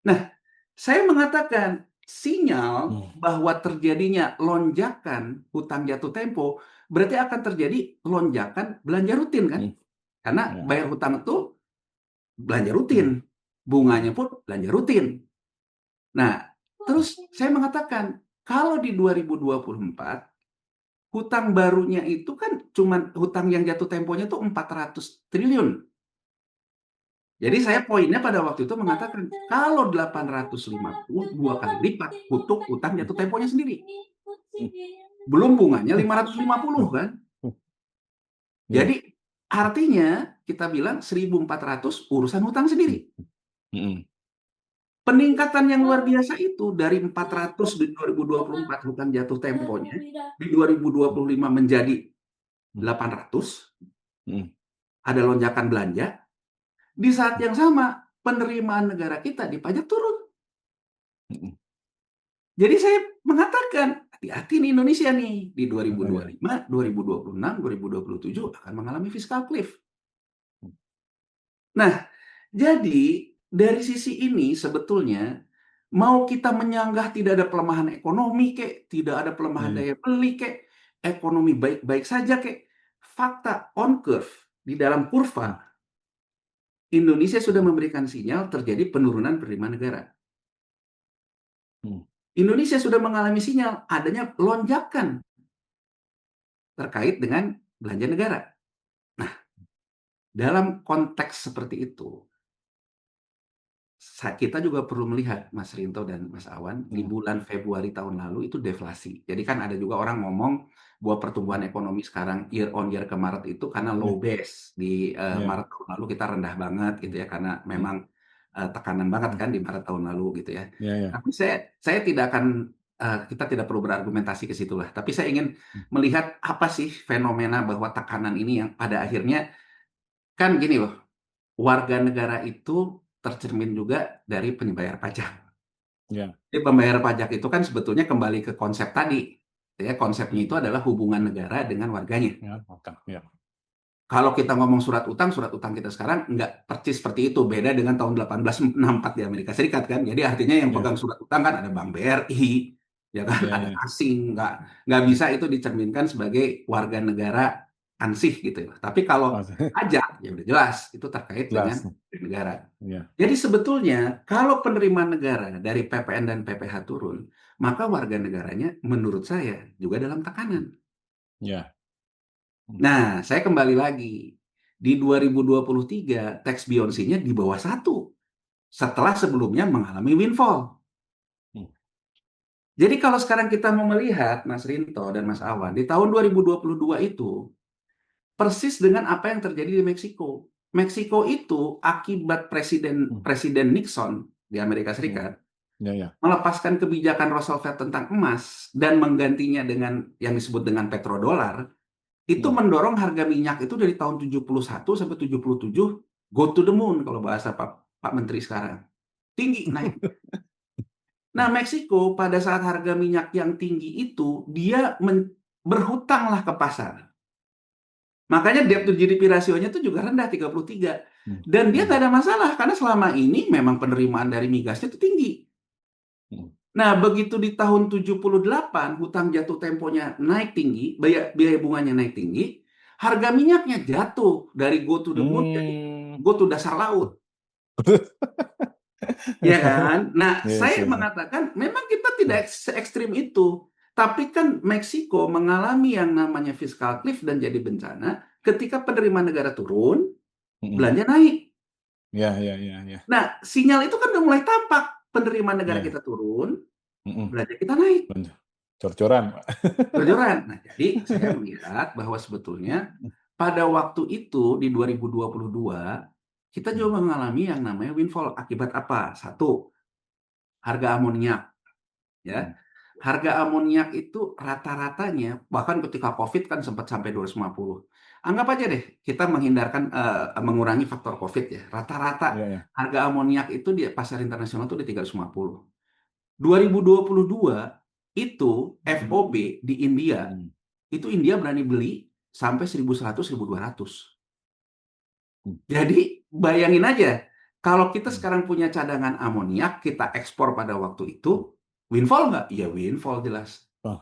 Nah, saya mengatakan sinyal bahwa terjadinya lonjakan hutang jatuh tempo berarti akan terjadi lonjakan belanja rutin kan? Karena bayar hutang itu belanja rutin, bunganya pun belanja rutin. Nah, terus saya mengatakan kalau di 2024 hutang barunya itu kan cuma hutang yang jatuh temponya itu 400 triliun. Jadi saya poinnya pada waktu itu mengatakan kalau 850 dua kali lipat untuk hutang jatuh temponya sendiri. Belum bunganya 550 kan. Jadi artinya kita bilang 1.400 urusan hutang sendiri. Peningkatan yang luar biasa itu dari 400 di 2024 hutang jatuh temponya di 2025 menjadi 800. Ada lonjakan belanja. Di saat yang sama, penerimaan negara kita di pajak turun. Jadi saya mengatakan, hati-hati nih Indonesia nih. Di 2025, 2026, 2027 akan mengalami fiscal cliff. Nah, jadi dari sisi ini sebetulnya, mau kita menyanggah tidak ada pelemahan ekonomi, tidak ada pelemahan daya beli, ekonomi baik-baik saja, fakta on curve, di dalam kurva, Indonesia sudah memberikan sinyal terjadi penurunan penerimaan negara. Indonesia sudah mengalami sinyal adanya lonjakan terkait dengan belanja negara. Nah, dalam konteks seperti itu, kita juga perlu melihat, Mas Rinto dan Mas Awan, di bulan Februari tahun lalu itu deflasi. Jadi kan ada juga orang ngomong bahwa pertumbuhan ekonomi sekarang year on year ke Maret itu karena low base. Di Maret tahun lalu kita rendah banget gitu ya, karena memang tekanan banget kan di Maret tahun lalu gitu ya. Tapi saya tidak akan, kita tidak perlu berargumentasi ke situ lah. Tapi saya ingin melihat apa sih fenomena bahwa tekanan ini yang pada akhirnya, kan gini loh, warga negara itu tercermin juga dari pembayar pajak. Jadi pembayar pajak itu kan sebetulnya kembali ke konsep tadi. Ya, konsepnya itu adalah hubungan negara dengan warganya. Kalau kita ngomong surat utang kita sekarang nggak persis seperti itu. Beda dengan tahun 1864 di Amerika Serikat kan. Jadi artinya yang pegang surat utang kan ada Bank BRI, ya kan, ada asing. Nggak bisa itu dicerminkan sebagai warga negara ansih gitu ya. Tapi kalau pajak ya udah jelas itu terkait dengan negara. Jadi sebetulnya kalau penerimaan negara dari PPN dan PPH turun, maka warga negaranya menurut saya juga dalam tekanan. Nah, saya kembali lagi. Di 2023, tax Beyoncé-nya di bawah 1. Setelah sebelumnya mengalami windfall. Jadi kalau sekarang kita mau melihat, Mas Rinto dan Mas Awan, di tahun 2022 itu, persis dengan apa yang terjadi di Meksiko. Meksiko itu akibat Presiden Nixon di Amerika Serikat, melepaskan kebijakan Roosevelt tentang emas, dan menggantinya dengan yang disebut dengan petrodolar, itu mendorong harga minyak itu dari tahun 71 sampai 77 go to the moon kalau bahasa Pak Menteri sekarang. Tinggi naik. Nah, Meksiko pada saat harga minyak yang tinggi itu dia berhutanglah ke pasar. Makanya debt to GDP rasionya itu juga rendah 33. Dan dia nggak ada masalah karena selama ini memang penerimaan dari migasnya itu tinggi. Nah, begitu di tahun 78 hutang jatuh temponya naik tinggi, biaya bunganya naik tinggi, harga minyaknya jatuh dari go to the moon jadi go to dasar laut. Ya kan? Nah, Yes, saya yes, yes. mengatakan memang kita Hmm, tidak se-ekstrim itu. Tapi kan Meksiko mengalami yang namanya fiscal cliff dan jadi bencana ketika penerimaan negara turun, mm-mm. belanja naik. Ya, ya, ya, ya, Nah, sinyal itu kan udah mulai tampak. Penerimaan negara ya. kita turun, Mm-mm. belanja kita naik. Bener. Cor-coran, Pak. Berjoran. Nah, jadi saya melihat bahwa sebetulnya pada waktu itu di 2022 kita Hmm, juga mengalami yang namanya windfall. Akibat apa? Satu, harga amoniak. hmm. Ya, harga amoniak itu rata-ratanya bahkan ketika COVID kan sempat sampai 250. Anggap aja deh kita menghindarkan mengurangi faktor COVID ya. Rata-rata Ya, ya. harga amoniak itu di pasar internasional itu di 350. 2022 itu FOB di India Hmm, itu India berani beli sampai 1.100 1.200. hmm, Jadi bayangin aja kalau kita hmm. sekarang punya cadangan amoniak kita ekspor pada waktu itu windfall nggak? Iya windfall jelas. Oh,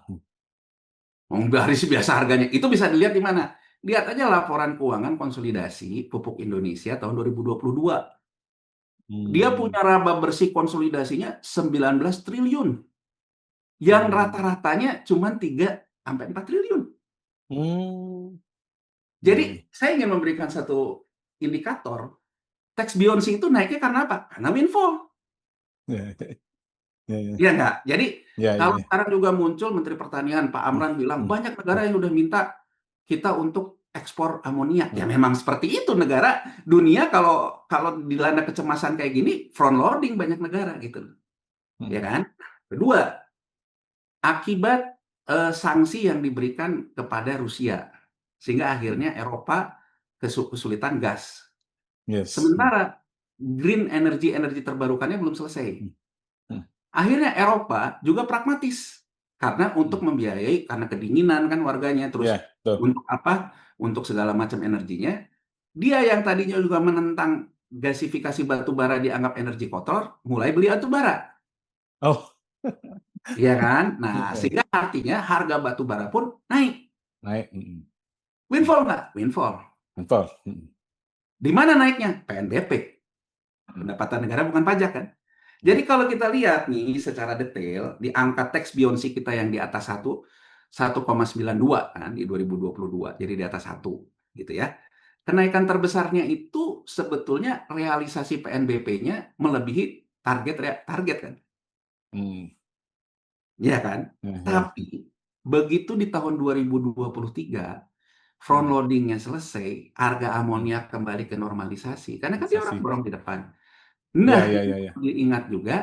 Dari biasa harganya. Itu bisa dilihat di mana? Lihat aja laporan keuangan konsolidasi pupuk Indonesia tahun 2022. Dia hmm, punya laba bersih konsolidasinya 19 triliun. Yang hmm, rata-ratanya cuma 3 sampai 4 triliun. hmm. Ya, Jadi ya. saya ingin memberikan satu indikator. Tax Beyonce itu naiknya karena apa? Karena windfall. Ya, ya, ya, Iya nggak? Jadi ya, ya, kalau ya. sekarang juga muncul Menteri Pertanian Pak Hmm, Amran bilang hmm, banyak negara hmm, yang udah minta kita untuk ekspor amoniak. Ya hmm, memang seperti itu negara dunia kalau kalau dilanda kecemasan kayak gini front loading banyak negara gitu, hmm. ya kan? Kedua, akibat sanksi yang diberikan kepada Rusia sehingga Hmm. akhirnya Eropa kesulitan gas. Yes. Hmm, Sementara green energy terbarukannya belum selesai. hmm, hmm, Akhirnya Eropa juga pragmatis karena hmm. untuk membiayai karena kedinginan kan warganya terus Ya, betul. untuk apa? Untuk segala macam energinya. Dia yang tadinya juga menentang gasifikasi batu bara dianggap energi kotor, mulai beli batu bara, Oh, ya kan? Nah, ya. sehingga artinya harga batu bara pun naik. Naik. Hmm, hmm. Windfall nggak? Windfall. Betul. Hmm, Di mana naiknya? PNBP, hmm, pendapatan negara bukan pajak kan? hmm. Jadi kalau kita lihat nih secara detail di angka tax Beyonce kita yang di atas 1,92 kan di 2022, jadi di atas 1 gitu ya. Kenaikan terbesarnya itu sebetulnya realisasi PNBP-nya melebihi target kan, Hmm. ya kan? Ya, ya. Tapi begitu di tahun 2023 front Hmm, loading-nya selesai, harga hmm. amoniak kembali ke normalisasi karena kan dia orang Sensasi. dorong di depan. Ya, Nah, ya, itu ya, ya. diingat juga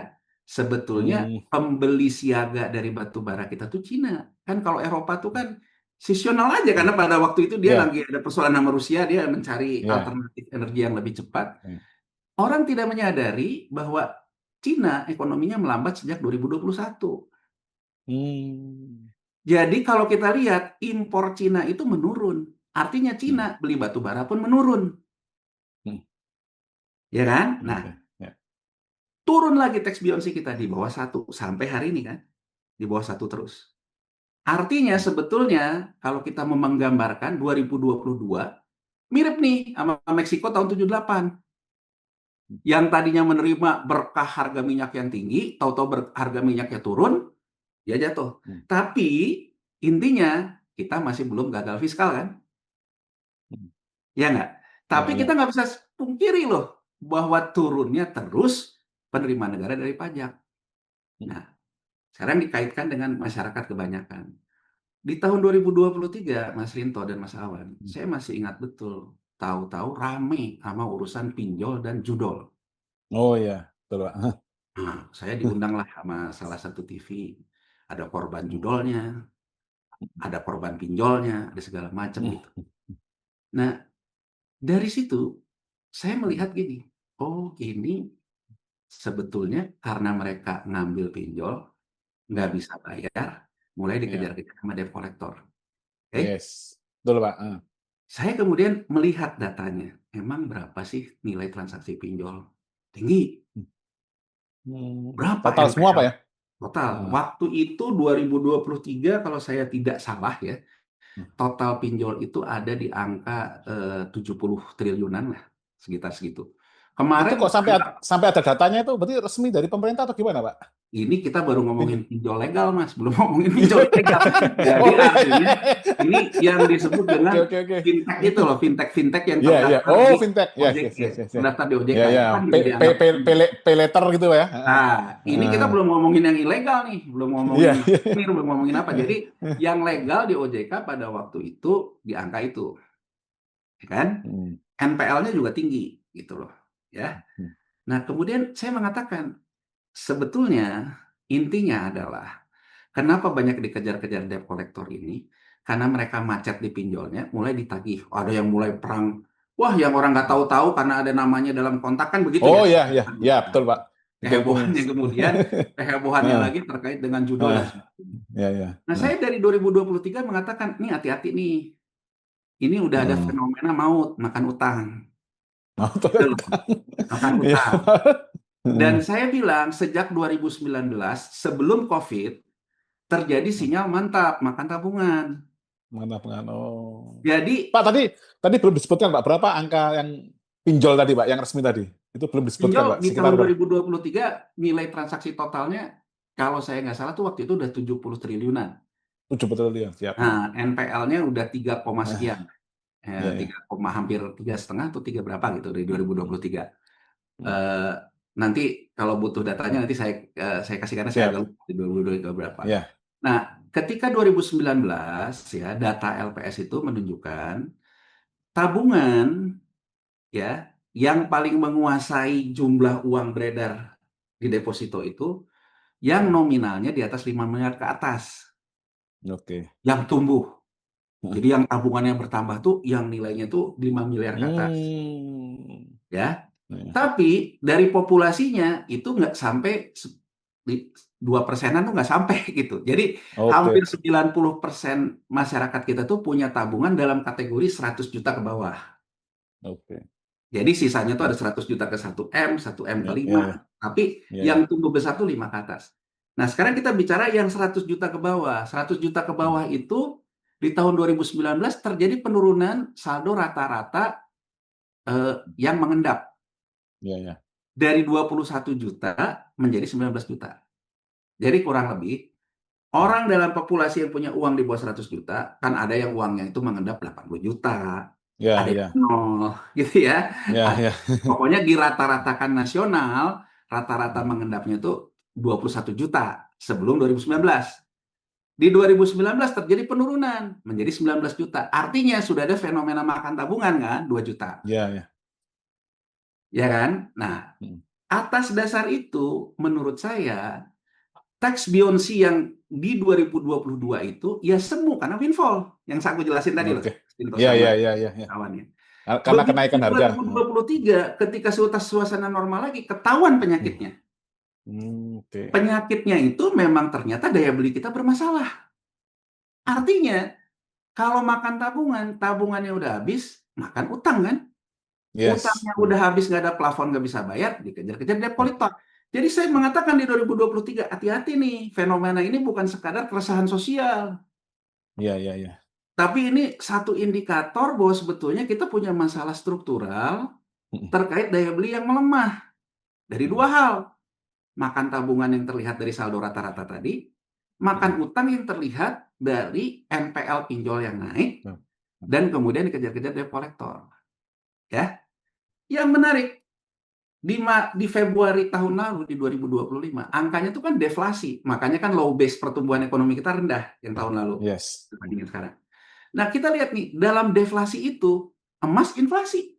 sebetulnya Hmm. pembeli siaga dari batu bara kita tuh Cina. Kan kalau Eropa tuh kan seasonal aja Hmm. karena pada waktu itu dia Ya, lagi ada persoalan sama Rusia, dia mencari ya. alternatif energi yang lebih cepat. Ya. Orang tidak menyadari bahwa Cina ekonominya melambat sejak 2021. Hmm. Jadi kalau kita lihat impor Cina itu menurun. Artinya Hmm. Cina beli batu bara pun menurun, Hmm. ya kan? Nah, Oke. Ya. turun lagi tax Beyonce kita di bawah 1 sampai hari ini kan, di bawah 1 terus. Artinya Hmm. sebetulnya kalau kita mau menggambarkan 2022 mirip nih sama Meksiko tahun 78. Yang tadinya menerima berkah harga minyak yang tinggi, tahu-tahu harga minyaknya turun, ya jatuh. Hmm. Tapi intinya kita masih belum gagal fiskal kan? Hmm. Ya nggak? Ya, Tapi kita ya. nggak bisa pungkiri loh bahwa turunnya terus penerimaan negara dari pajak. Hmm. Nah, sekarang dikaitkan dengan masyarakat kebanyakan. Di tahun 2023, Mas Rinto dan Mas Awan, Hmm. saya masih ingat betul. Tahu-tahu rame sama urusan pinjol dan judol. Oh ya, betul Pak. Nah, saya diundanglah sama salah satu TV. Ada korban judolnya, ada korban pinjolnya, ada segala macam Hmm. gitu. Nah, dari situ saya Hmm. melihat gini, oh ini sebetulnya karena mereka ngambil pinjol, nggak Ya, bisa bayar, mulai ya. dikejar-kejar sama debt collector. Oke? Yes. Betul Pak. Saya kemudian melihat datanya. Emang berapa sih nilai transaksi pinjol? Tinggi. Hmm. Berapa Total semua NPL Pak ya? total? Ah. Waktu itu 2023 kalau saya tidak salah ya, Hmm. total pinjol itu ada di angka 70 triliunan lah, sekitar segitu. Kemarin Itu kok sampai ada datanya itu berarti resmi dari pemerintah atau gimana, Pak? ini kita baru ngomongin Pinjol. pinjol legal, Mas, belum ngomongin pinjol ilegal. Jadi Oh iya. artinya ini yang disebut Oke, dengan oke, oke. fintech itu loh, fintech yang Iya, iya. terdaftar Oh, di fintech. Yes, OJK, yes, yes, yes, yes. terdaftar di OJK Ya, ya. itu kan juga dianggap. Pay letter gitu ya. Nah, ini kita belum ngomongin yang ilegal nih, belum ngomongin Iya. ini, belum ngomongin apa. Jadi yang legal di OJK pada waktu itu di angka itu, ya kan? Hmm. NPL-nya juga tinggi, gitu loh, ya. Nah, kemudian saya mengatakan sebetulnya intinya adalah kenapa banyak dikejar-kejar debt collector ini? Karena mereka macet di pinjolnya, mulai ditagih. Ada yang mulai perang. Wah, yang orang nggak tahu-tahu karena ada namanya dalam kontak kan begitu Oh ya. iya, iya, ya betul, Pak. Itu Kehebohannya kemudian, kehebohannya Ah, lagi terkait dengan judul dan ah, sebagainya. ya, ya. Nah, saya dari 2023 mengatakan, nih hati-hati nih. Ini udah ada fenomena maut, makan utang. Mau Gitu loh, makan Iya. utang. Dan saya bilang sejak 2019 sebelum COVID terjadi sinyal mantap makan tabungan. Mana pengen? Oh. Jadi Pak, tadi belum disebutkan, Pak, berapa angka yang pinjol tadi, Pak, yang resmi tadi? Itu belum disebutkan, pinjol Pak. di Sekitar tahun berapa? 2023 nilai transaksi totalnya kalau saya nggak salah tuh waktu itu udah 70 triliunan. 7 betul ya, siap. Nah, NPL-nya udah 3, sekian. Ya, ya. 3, hampir 3,5 atau 3 berapa gitu dari 2023. Nanti kalau butuh datanya nanti saya kasih karena saya Siap. agak lupa di 2023 berapa. Ya. Nah, ketika 2019 ya data LPS itu menunjukkan tabungan ya yang paling menguasai jumlah uang beredar di deposito itu yang nominalnya di atas 5 miliar ke atas Oke. yang tumbuh. Jadi yang tabungannya bertambah tuh yang nilainya tuh 5 miliar ke atas. Ya. Ya. Tapi dari populasinya itu nggak sampai 2%-an tuh nggak sampai gitu. Jadi Oke. hampir 90% masyarakat kita tuh punya tabungan dalam kategori 100 juta ke bawah. Oke. Jadi sisanya tuh ada 100 juta ke 1M, 1M ke Ya, 5. ya, Tapi ya. yang tumbuh besar tuh 5 ke atas. Nah, sekarang kita bicara yang 100 juta ke bawah. 100 juta ke bawah itu di tahun 2019 terjadi penurunan saldo rata-rata yang mengendap. Ya, ya. Dari 21 juta menjadi 19 juta. Jadi kurang lebih orang dalam populasi yang punya uang di bawah 100 juta, kan ada yang uangnya itu mengendap 80 juta, Ya, ada ya. yang nol, gitu ya. Ya, ya. Pokoknya di rata-ratakan nasional, rata-rata mengendapnya itu 21 juta sebelum 2019. Di 2019 terjadi penurunan menjadi 19 juta. Artinya sudah ada fenomena makan tabungan kan, 2 juta. Ya, ya. Ya kan? Nah, atas dasar itu menurut saya tax Beyonce yang di 2022 itu ya semu karena windfall yang saya jelasin tadi loh, Oke. Sinto Ya, sama ya, ya, ya, ya. kawannya. Karena Begitu kenaikan di harga. 2023 ketika suasana normal lagi ketahuan penyakitnya. Oke. Penyakitnya itu memang ternyata daya beli kita bermasalah. Artinya kalau makan tabungan, tabungannya udah habis, makan utang kan? Yes. Utangnya udah habis, nggak ada plafon, nggak bisa bayar, dikejar-kejar debt collector. Jadi saya mengatakan di 2023, hati-hati nih, fenomena ini bukan sekadar keresahan sosial. Ya, ya, ya. Tapi ini satu indikator bahwa sebetulnya kita punya masalah struktural terkait daya beli yang melemah. Dari dua hal. Makan tabungan yang terlihat dari saldo rata-rata tadi, makan utang yang terlihat dari NPL pinjol yang naik, dan kemudian dikejar-kejar debt collector. Ya. Yang menarik, di Februari tahun lalu, di 2025, angkanya itu kan deflasi. Makanya kan low base pertumbuhan ekonomi kita rendah yang tahun lalu. Yes. Dibandingin sekarang. Nah, kita lihat nih, dalam deflasi itu, emas inflasi.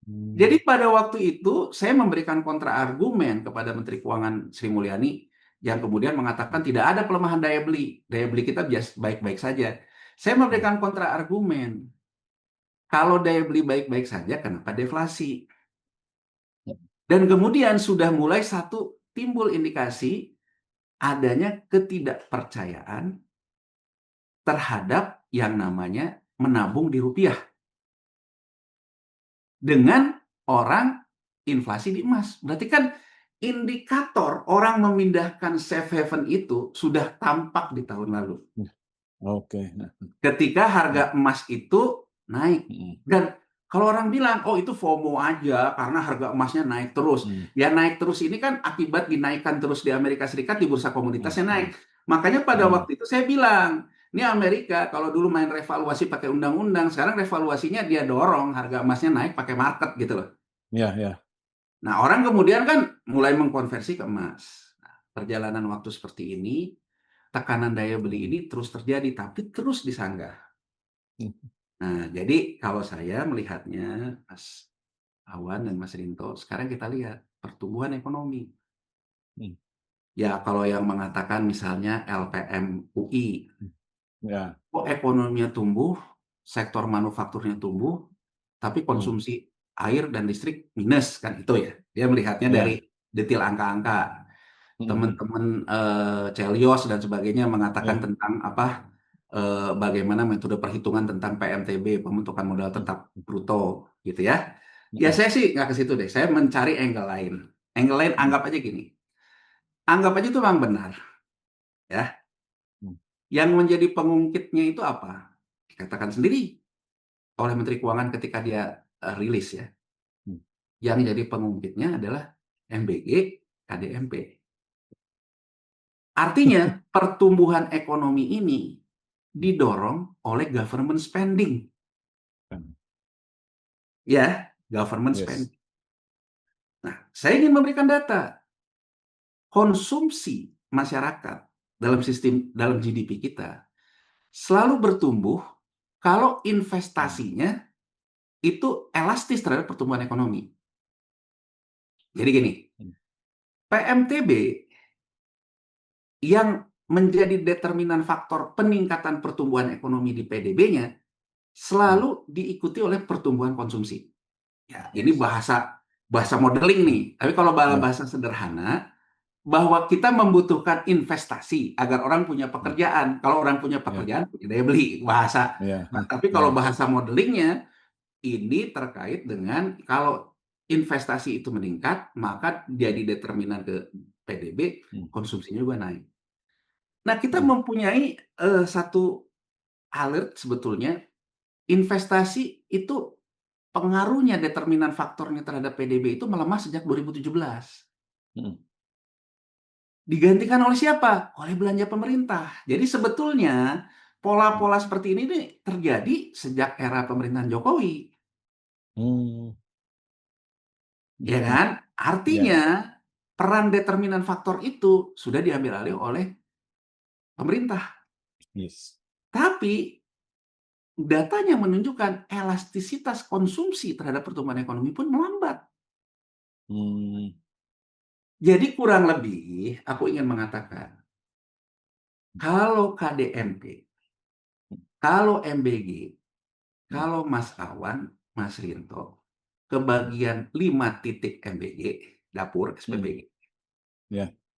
Jadi pada waktu itu, saya memberikan kontraargumen kepada Menteri Keuangan Sri Mulyani, yang kemudian mengatakan tidak ada pelemahan daya beli. Daya beli kita baik-baik saja. Saya memberikan kontraargumen. Kalau daya beli baik-baik saja, kenapa deflasi? Dan kemudian sudah mulai timbul indikasi adanya ketidakpercayaan terhadap yang namanya menabung di rupiah. Dengan orang inflasi di emas. Berarti kan indikator orang memindahkan safe haven itu sudah tampak di tahun lalu. Oke. Ketika harga emas itu naik. Dan Kalau orang bilang, oh itu FOMO aja karena harga emasnya naik terus. Ya naik terus ini kan akibat dinaikkan terus di Amerika Serikat, di bursa komoditasnya naik. Makanya pada waktu itu saya bilang, ini Amerika kalau dulu main revaluasi pakai undang-undang, sekarang revaluasinya dia dorong harga emasnya naik pakai market gitu loh. Ya, ya. Nah, orang kemudian kan mulai mengkonversi ke emas. Nah, perjalanan waktu seperti ini, tekanan daya beli ini terus terjadi, tapi terus disanggah. Nah, jadi kalau saya melihatnya, Mas Awan dan Mas Rinto, sekarang kita lihat pertumbuhan ekonomi. Ya, kalau yang mengatakan misalnya LPM UI, Ya. kok ekonominya tumbuh, sektor manufakturnya tumbuh, tapi konsumsi air dan listrik minus, kan itu ya. Dia melihatnya Ya. dari detail angka-angka. Teman-teman Celios dan sebagainya mengatakan tentang bagaimana metode perhitungan tentang PMTB, pembentukan modal tetap bruto, gitu ya. Ya saya sih nggak ke situ deh. Saya mencari angle lain. Angle lain anggap aja gini. Anggap aja itu memang benar, ya. Yang menjadi pengungkitnya itu apa? Dikatakan sendiri oleh Menteri Keuangan ketika dia rilis ya. Yang jadi pengungkitnya adalah MBG, KDMP. Artinya pertumbuhan ekonomi ini didorong oleh government spending. Ya, government spending. Nah, saya ingin memberikan data. Konsumsi masyarakat dalam GDP kita selalu bertumbuh kalau investasinya itu elastis terhadap pertumbuhan ekonomi. Jadi gini, PMTB yang menjadi determinan faktor peningkatan pertumbuhan ekonomi di PDB-nya selalu diikuti oleh pertumbuhan konsumsi. Ya, ini bahasa modeling nih. Tapi kalau bahasa sederhana, bahwa kita membutuhkan investasi agar orang punya pekerjaan. Kalau orang punya pekerjaan, punya daya beli, bahasa. Nah, tapi kalau bahasa modelingnya, ini terkait dengan kalau investasi itu meningkat, maka jadi determinan ke PDB, konsumsinya juga naik. Nah, kita mempunyai satu alert sebetulnya, investasi itu pengaruhnya, determinan faktornya terhadap PDB itu melemah sejak 2017. Digantikan oleh siapa? Oleh belanja pemerintah. Jadi sebetulnya pola-pola seperti ini nih terjadi sejak era pemerintahan Jokowi. Ya kan? Artinya peran determinan faktor itu sudah diambil alih oleh pemerintah. Tapi datanya menunjukkan elastisitas konsumsi terhadap pertumbuhan ekonomi pun melambat. Jadi kurang lebih aku ingin mengatakan, kalau KDMP, kalau MBG, kalau Mas Awan, Mas Rinto, kebagian 5 titik MBG, dapur SPBG,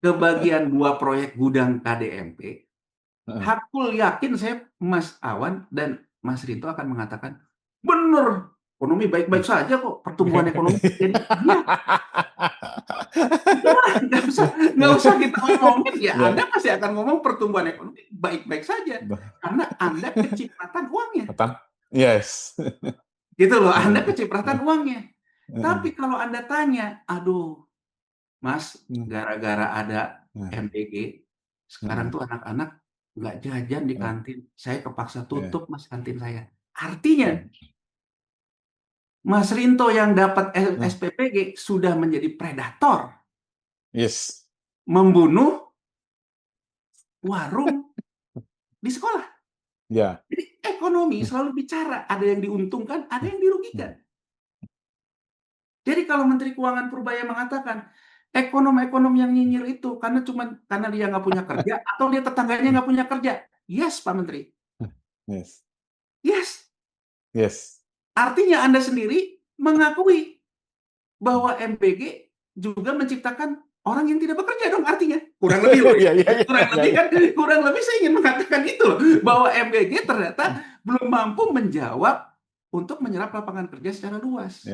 kebagian 2 proyek gudang KDMP, aku yakin saya, Mas Awan dan Mas Rinto akan mengatakan, bener, ekonomi baik-baik saja kok, pertumbuhan ekonomi. Jadi, nggak usah kita ngomongin, ya Anda pasti akan ngomong pertumbuhan ekonomi baik-baik saja, karena Anda kecipratan uangnya. Gitu loh, Anda kecipratan uangnya. Tapi kalau Anda tanya, aduh, Mas, gara-gara ada MBG, sekarang tuh anak-anak nggak jajan di kantin. Saya kepaksa tutup, Mas, kantin saya. Artinya, Mas Rinto yang dapat SPPG sudah menjadi predator. Membunuh warung di sekolah. Jadi ekonomi selalu bicara, ada yang diuntungkan, ada yang dirugikan. Jadi kalau Menteri Keuangan Purbaya mengatakan, ekonom-ekonom yang nyinyir itu karena dia nggak punya kerja atau dia tetangganya nggak punya kerja. Yes, Pak Menteri. Yes. Artinya Anda sendiri mengakui bahwa MBG juga menciptakan orang yang tidak bekerja dong, artinya. Kurang lebih loh. Kurang lebih saya ingin mengatakan itu loh, bahwa MBG ternyata belum mampu menjawab untuk menyerap lapangan kerja secara luas.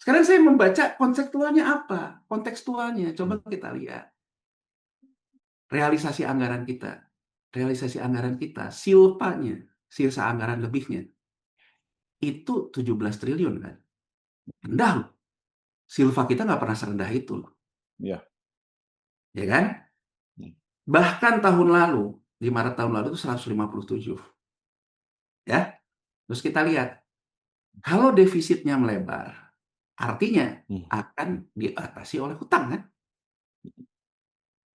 Sekarang saya membaca konseptualnya apa? Kontekstualnya, coba kita lihat. Realisasi anggaran kita, silpanya, sisa anggaran lebihnya. itu 17 triliun kan. Rendah loh. Silva kita nggak pernah serendah itu loh. Iya. Ya kan? Bahkan tahun lalu, di Maret tahun lalu itu 157. Ya. Terus kita lihat, kalau defisitnya melebar, artinya akan diatasi oleh hutang kan?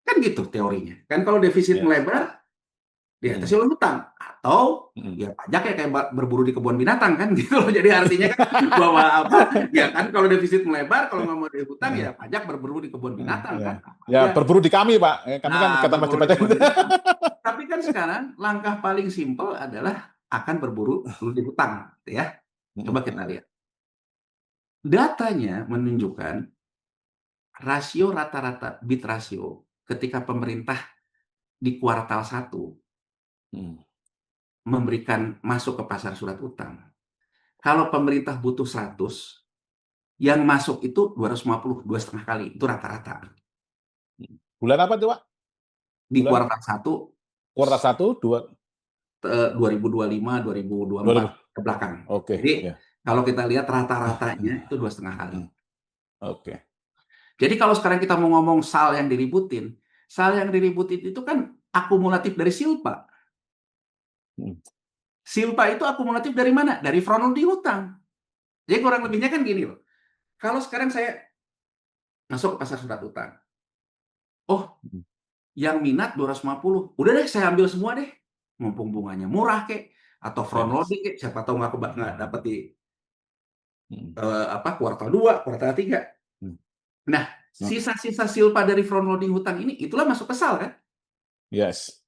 Kan gitu teorinya. Kan kalau defisit Yes. melebar, diatasi oleh hutang. Atau ya pajak ya kayak berburu di kebun binatang kan gitu loh. Jadi artinya kan bahwa apa? Ya kan kalau defisit melebar, kalau nggak mau dari hutang ya pajak berburu di kebun binatang kan. Ya, Ya. berburu di kami, Pak. Kami kan kata Berburu di pajak. kebun binatang. Tapi kan sekarang langkah paling simpel adalah akan berburu di hutang, gitu ya. Coba kita lihat. Datanya menunjukkan rasio rata-rata bit rasio ketika pemerintah di kuartal 1 memberikan masuk ke pasar surat utang. Kalau pemerintah butuh 100, yang masuk itu 250, 2,5 kali. Itu rata-rata. Bulan apa tuh, Pak? Di Bulan kuartal 1, kuartal 1, 2, 2025, 2024 ke belakang. Oke. Jadi Ya. kalau kita lihat rata-ratanya itu 2,5 kali. Oke. Jadi kalau sekarang kita mau ngomong SAL yang diributin itu kan akumulatif dari Silpa. Silpa itu akumulatif dari mana? Dari front loading hutang. Jadi kurang lebihnya kan gini loh. Kalau sekarang saya masuk ke pasar surat utang. Oh, yang minat 250. Udah deh, saya ambil semua deh. Mumpung bunganya murah kek. Atau front loading kek. Siapa tahu nggak dapat di kuartal 2, kuartal 3. Nah, sisa-sisa Silpa dari front loading hutang ini, itulah masuk ke SAL kan? Yes.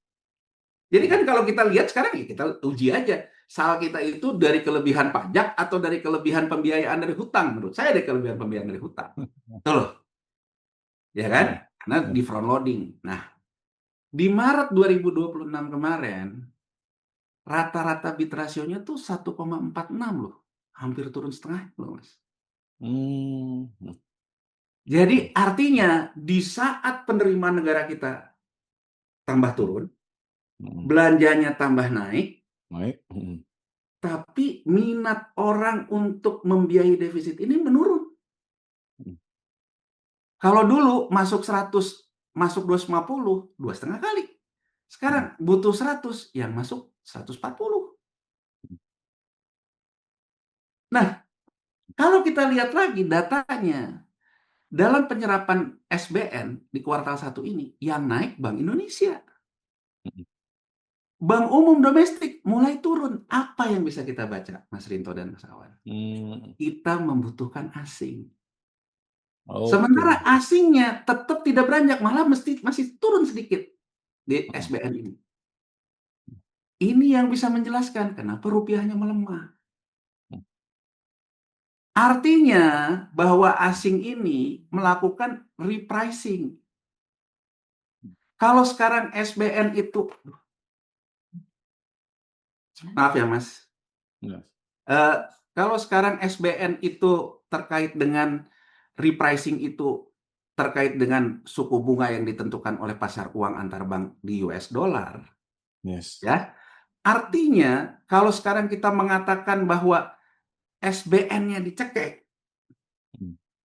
Jadi kan kalau kita lihat sekarang ya kita uji aja. SAL kita itu dari kelebihan pajak atau dari kelebihan pembiayaan dari hutang. Menurut saya dari kelebihan pembiayaan dari hutang. Betul loh. Ya kan? Karena di front loading. Nah, di Maret 2026 kemarin, rata-rata bit rasionya tuh 1,46 loh. Hampir turun setengah loh, Mas. Jadi artinya di saat penerimaan negara kita tambah turun, belanjanya tambah naik, tapi minat orang untuk membiayai defisit ini menurun. Kalau dulu masuk 100, masuk 250, 2,5 kali. Sekarang butuh 100, yang masuk 140. Nah, kalau kita lihat lagi datanya, dalam penyerapan SBN di kuartal 1 ini, yang naik Bank Indonesia. Bank umum domestik mulai turun. Apa yang bisa kita baca, Mas Rinto dan Mas Awan? Kita membutuhkan asing. Sementara asingnya tetap tidak beranjak, malah masih turun sedikit di SBN ini. Ini yang bisa menjelaskan kenapa rupiahnya melemah. Artinya bahwa asing ini melakukan repricing. Kalau sekarang SBN itu, maaf ya Mas, kalau sekarang SBN itu terkait dengan repricing itu terkait dengan suku bunga yang ditentukan oleh pasar uang antar bank di US dollar. Ya. Artinya kalau sekarang kita mengatakan bahwa SBN-nya dicekek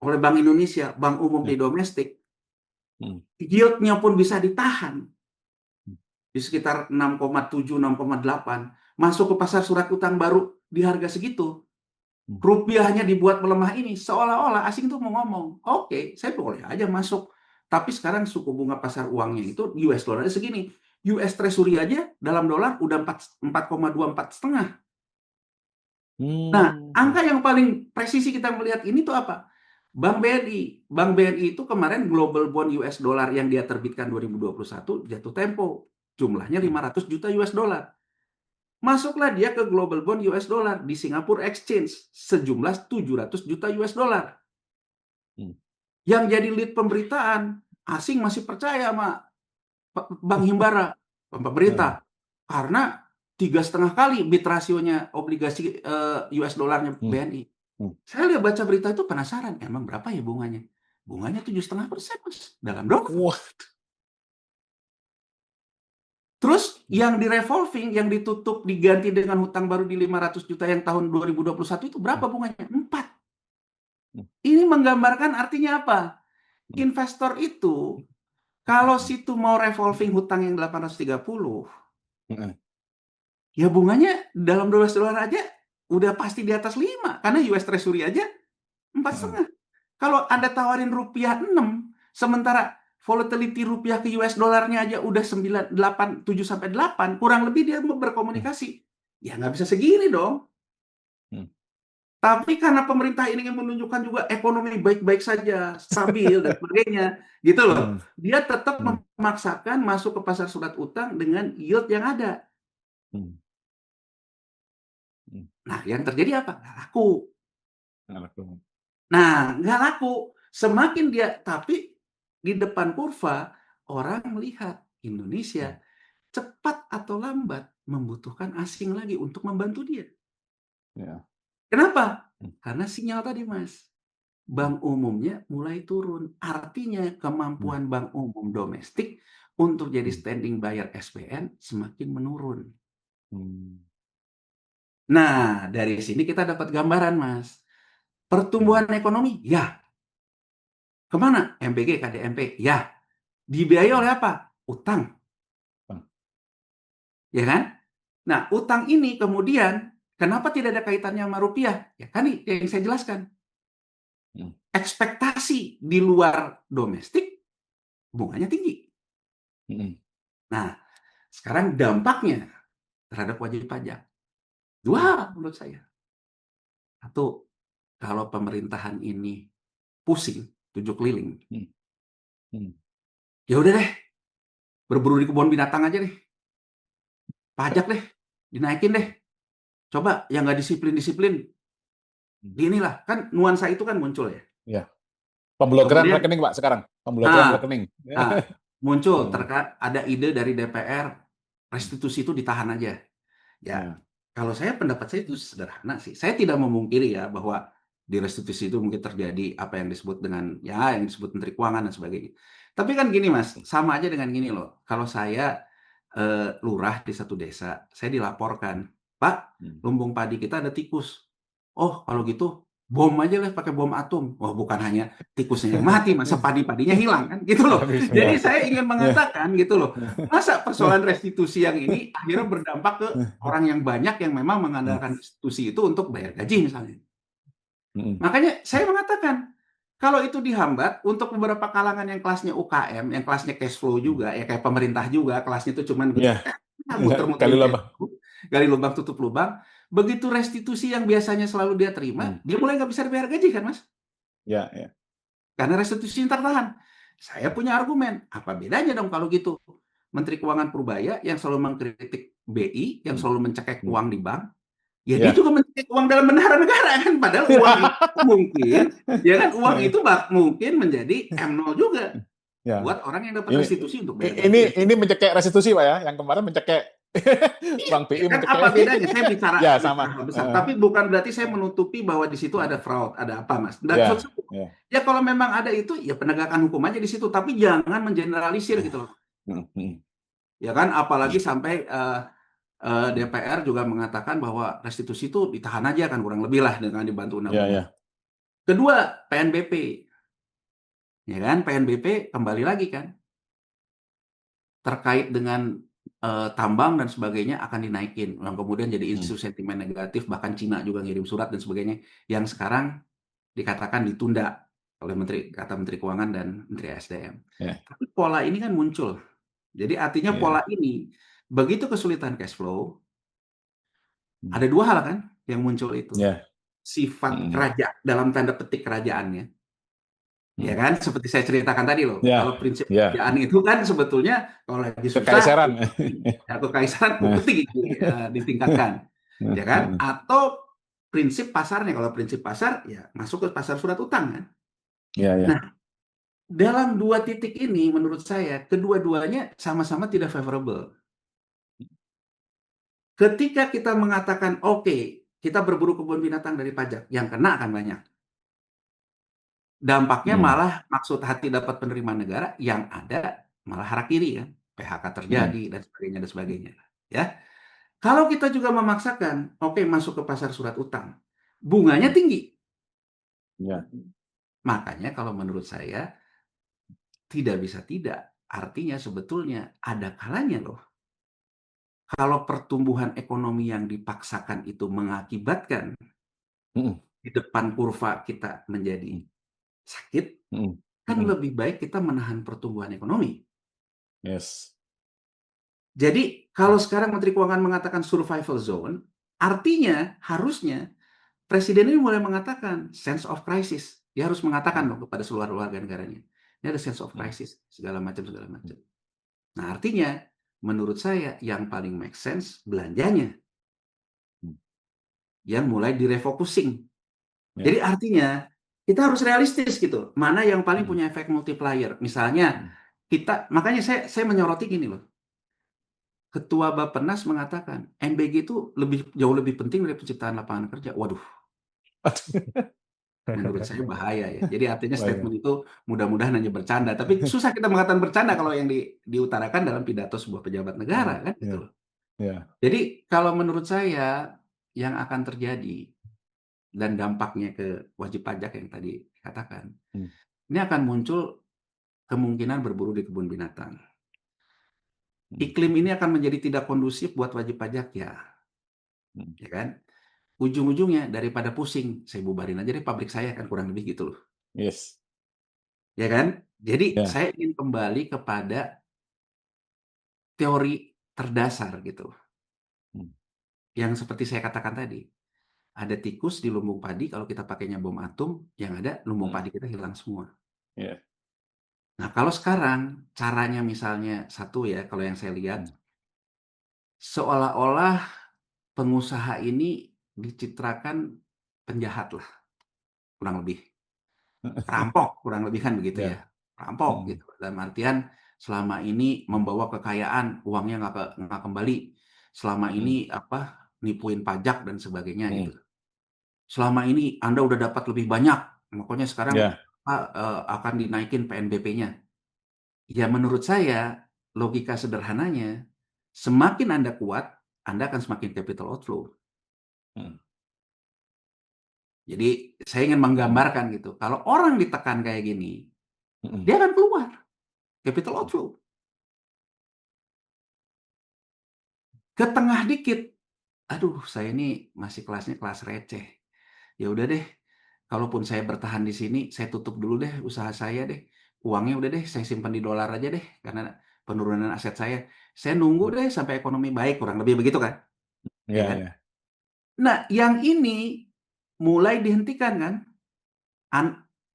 oleh Bank Indonesia, bank umum di domestik, yield-nya pun bisa ditahan di sekitar 6,7, 6,8, masuk ke pasar surat utang baru di harga segitu. Rupiahnya dibuat melemah ini, seolah-olah asing itu mau ngomong, oke, saya boleh aja masuk. Tapi sekarang suku bunga pasar uangnya itu US dollar segini. US Treasury aja dalam dolar udah 4,24,5. Nah, angka yang paling presisi kita melihat ini tuh apa? Bank BNI. Bank BNI itu kemarin global bond US dollar yang dia terbitkan 2021 jatuh tempo. Jumlahnya 500 juta US dollar. Masuklah dia ke global bond US dollar di Singapore Exchange sejumlah 700 juta US dollar. Yang jadi lead pemberitaan, asing masih percaya sama Bank Himbara, pemerintah. Karena 3,5 kali bit rasionya obligasi US dollarnya BNI. Saya lihat baca berita itu penasaran, emang berapa ya bunganya? Bunganya 7,5%, Mas, dalam dolar. Terus yang di revolving, yang ditutup diganti dengan hutang baru di 500 juta yang tahun 2021 itu berapa bunganya? 4. Ini menggambarkan artinya apa? Investor itu kalau situ mau revolving hutang yang 830, ya bunganya dalam $12 aja udah pasti di atas 5 karena US Treasury aja 4,5. Kalau Anda tawarin rupiah 6, sementara volatility rupiah ke US dollarnya aja udah 9, 8, 7 sampai 8, kurang lebih dia berkomunikasi. Ya nggak bisa segini dong. Tapi karena pemerintah ini ingin menunjukkan juga ekonomi baik-baik saja, stabil dan sebagainya, gitu loh. Dia tetap memaksakan masuk ke pasar surat utang dengan yield yang ada. Nah, yang terjadi apa? Nggak laku. Nah, nggak laku. Semakin dia, tapi di depan kurva, orang melihat Indonesia cepat atau lambat membutuhkan asing lagi untuk membantu dia. Kenapa? Karena sinyal tadi, Mas. Bank umumnya mulai turun. Artinya kemampuan bank umum domestik untuk jadi standing buyer SBN semakin menurun. Nah, dari sini kita dapat gambaran, Mas. Pertumbuhan ekonomi, ya. Kemana? MBG, KDMP, ya. Dibiayai oleh apa? Utang. Ya kan? Nah, utang ini kemudian, kenapa tidak ada kaitannya sama rupiah? Ya kan yang saya jelaskan. Ekspektasi di luar domestik, bunganya tinggi. Nah, sekarang dampaknya terhadap wajib pajak. 2 hal menurut saya. Satu, kalau pemerintahan ini pusing, 7 keliling, ya udah deh, berburu di kebun binatang aja deh. Pajak deh, dinaikin deh. Coba yang nggak disiplin-disiplin, inilah, kan nuansa itu kan muncul ya. Pemblokiran Kemudian, rekening, Pak, sekarang. Pemblokiran rekening. muncul terkait ada ide dari DPR, restitusi itu ditahan aja. Ya, kalau saya pendapat saya itu sederhana sih. Saya tidak memungkiri ya bahwa di restitusi itu mungkin terjadi apa yang disebut dengan ya yang disebut Menteri Keuangan dan sebagainya. Tapi kan gini Mas, sama aja dengan gini loh. Kalau saya lurah di satu desa, saya dilaporkan, Pak, lumbung padi kita ada tikus. Oh, kalau gitu bom aja lah pakai bom atom. Oh, bukan hanya tikusnya yang mati, masa padi-padinya hilang kan? Gitu loh. Jadi saya ingin mengatakan gitu loh. Masa persoalan restitusi yang ini akhirnya berdampak ke orang yang banyak yang memang mengandalkan restitusi itu untuk bayar gaji misalnya. Makanya saya mengatakan, kalau itu dihambat untuk beberapa kalangan yang kelasnya UKM, yang kelasnya cash flow juga, ya kayak pemerintah juga, kelasnya itu cuma muter-muter, gali lubang tutup lubang. Begitu restitusi yang biasanya selalu dia terima, dia mulai nggak bisa bayar gaji kan, Mas? Karena restitusi tertahan. Saya punya argumen, apa bedanya dong kalau gitu? Menteri Keuangan Purbaya yang selalu mengkritik BI, yang selalu mencekek uang di bank, ya dia juga mencekek uang dalam bendahara negara kan, padahal uang itu mungkin, ya kan uang itu mungkin menjadi M0 juga buat orang yang dapat restitusi untuk bayar gaji. Ini mencekek restitusi, Pak ya, yang kemarin mencekek Bank BI kan apa bedanya? Saya bicara sama. besar, tapi bukan berarti saya menutupi bahwa di situ ada fraud, ada apa, Mas. Ya kalau memang ada itu, ya penegakan hukum aja di situ, tapi jangan mengeneralisir gitu loh. Ya kan, apalagi sampai DPR juga mengatakan bahwa restitusi itu ditahan aja kan, kurang lebih lah dengan dibantu undang-undang. Kedua, PNBP. Ya kan, PNBP kembali lagi kan. Terkait dengan tambang dan sebagainya akan dinaikin. Yang kemudian jadi isu sentimen negatif, bahkan Cina juga ngirim surat dan sebagainya, yang sekarang dikatakan ditunda oleh kata Menteri Keuangan dan Menteri SDM. Tapi pola ini kan muncul. Jadi artinya pola ini, begitu kesulitan cash flow, ada 2 hal kan yang muncul itu. Sifat kerajaan, dalam tanda petik kerajaannya. Ya kan, seperti saya ceritakan tadi loh. Kalau prinsip kerajaan itu kan sebetulnya kalau lagi susah, kekaisaran penting ditingkatkan. Ya kan? Atau prinsip pasarnya, kalau prinsip pasar ya masuk ke pasar surat utang kan. Nah, dalam 2 titik ini menurut saya kedua-duanya sama-sama tidak favorable. Ketika kita mengatakan oke, kita berburu kebun binatang dari pajak, yang kena akan banyak. Dampaknya malah maksud hati dapat penerimaan negara, yang ada malah hara kiri kan. PHK Mm. terjadi dan sebagainya, ya. Kalau kita juga memaksakan, oke, masuk ke pasar surat utang, bunganya tinggi. Ya. Makanya kalau menurut saya tidak bisa tidak. Artinya sebetulnya ada kalanya loh. Kalau pertumbuhan ekonomi yang dipaksakan itu mengakibatkan Mm. di depan kurva kita menjadi Mm. sakit, Mm. kan Mm. lebih baik kita menahan pertumbuhan ekonomi. Yes. Jadi kalau sekarang Menteri Keuangan mengatakan survival zone, artinya harusnya Presiden ini mulai mengatakan sense of crisis. Dia harus mengatakan loh kepada seluruh warga negaranya. Ini ada sense of crisis, segala macam, segala macam. Nah, artinya menurut saya yang paling make sense belanjanya yang mulai direfocusing. Ya. Jadi artinya kita harus realistis gitu. Mana yang paling Mm. punya efek multiplier? Misalnya makanya saya menyoroti gini loh. Ketua Bappenas mengatakan MBG itu jauh lebih penting dari penciptaan lapangan kerja. Waduh, menurut saya bahaya ya. Jadi artinya Bahaya. statement itu mudah-mudahan hanya bercanda. Tapi susah kita mengatakan bercanda kalau yang diutarakan dalam pidato sebuah pejabat negara kan gitu Ya. loh. Ya. Jadi kalau menurut saya yang akan terjadi dan dampaknya ke wajib pajak yang tadi dikatakan, ini akan muncul kemungkinan berburu di kebun binatang. Iklim ini akan menjadi tidak kondusif buat wajib pajak ya kan? Ujung-ujungnya daripada pusing, saya bubarin aja deh pabrik saya kan kurang lebih gitu loh. Yes. Ya kan? Jadi Ya. saya ingin kembali kepada teori terdasar gitu. Yang seperti saya katakan tadi, ada tikus di lumbung padi, kalau kita pakainya bom atom, yang ada lumbung padi kita hilang semua. Ya. Nah, kalau sekarang caranya misalnya satu ya, kalau yang saya lihat, seolah-olah pengusaha ini dicitrakan penjahat lah, kurang lebih. Perampok, kurang lebih kan begitu ya. Perampok gitu. Dalam artian selama ini membawa kekayaan, uangnya nggak kembali. Selama ini nipuin pajak dan sebagainya gitu. Selama ini Anda udah dapat lebih banyak, makanya sekarang akan dinaikin PNBP-nya. Ya menurut saya, logika sederhananya, semakin Anda kuat, Anda akan semakin capital outflow. Jadi saya ingin menggambarkan gitu, kalau orang ditekan kayak gini, dia akan keluar capital outflow. Ke tengah dikit, aduh saya ini masih kelasnya kelas receh. Ya udah deh, kalaupun saya bertahan di sini, saya tutup dulu deh usaha saya deh. Uangnya udah deh, saya simpan di dolar aja deh, karena penurunan aset saya. Saya nunggu deh sampai ekonomi baik, kurang lebih begitu kan? Ya kan? Nah, yang ini mulai dihentikan kan?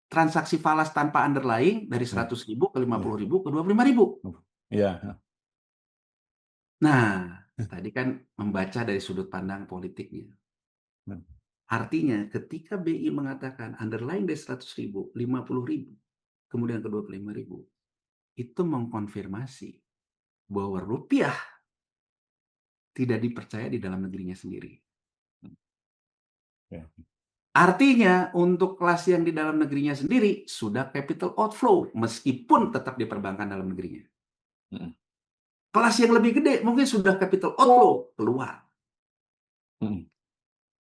Transaksi falas tanpa underlying dari 100.000 ke 50.000 ke 25.000. Iya. Nah, tadi kan membaca dari sudut pandang politiknya. Artinya ketika BI mengatakan underlying dari 100.000, 50.000, kemudian ke 25.000, itu mengkonfirmasi bahwa rupiah tidak dipercaya di dalam negerinya sendiri. Artinya untuk kelas yang di dalam negerinya sendiri sudah capital outflow meskipun tetap diperbankan dalam negerinya. Kelas yang lebih gede mungkin sudah capital outflow keluar.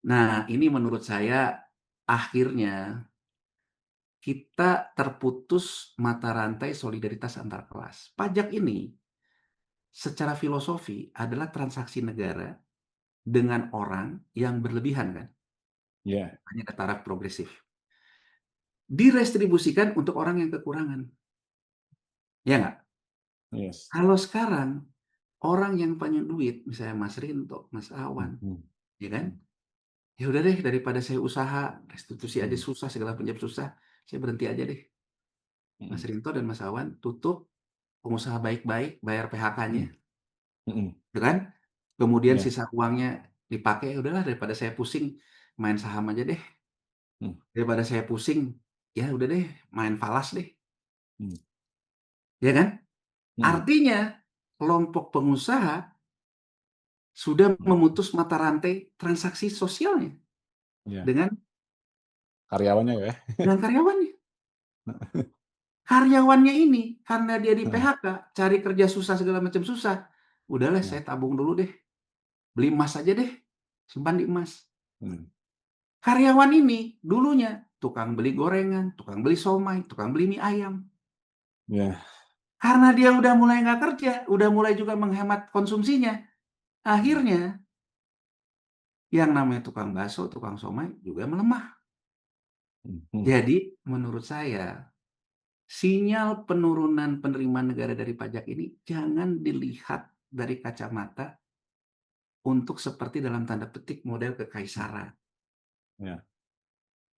Nah, ini menurut saya akhirnya kita terputus mata rantai solidaritas antar kelas. Pajak ini secara filosofi adalah transaksi negara dengan orang yang berlebihan kan. Hanya ke taraf progresif. Direstribusikan untuk orang yang kekurangan. Ya nggak? Kalau sekarang orang yang punya duit, misalnya Mas Rinto, Mas Awan, ya kan? Ya udah deh, daripada saya usaha, restitusi aja susah, segala macam susah, saya berhenti aja deh. Mas Rinto dan Mas Awan tutup, pengusaha baik-baik, bayar PHK-nya, ya kan? Kemudian sisa uangnya dipakai, udahlah daripada saya pusing, main saham aja deh. Daripada saya pusing, ya udah deh, main falas deh. Ya kan? Artinya, kelompok pengusaha sudah memutus mata rantai transaksi sosialnya dengan Karyawannya ya. karyawannya. Karyawannya ini karena dia di Hmm. PHK, cari kerja susah segala macam susah. Udahlah saya tabung dulu deh. Beli emas aja deh. Simpan di emas. Hmm. Karyawan ini dulunya tukang beli gorengan, tukang beli somai, tukang beli mie ayam. Ya. Karena dia udah mulai nggak kerja, udah mulai juga menghemat konsumsinya. Akhirnya yang namanya tukang bakso, tukang somai juga melemah. Hmm. Jadi menurut saya sinyal penurunan penerimaan negara dari pajak ini jangan dilihat dari kacamata untuk seperti dalam tanda petik model kekaisaran. Ya.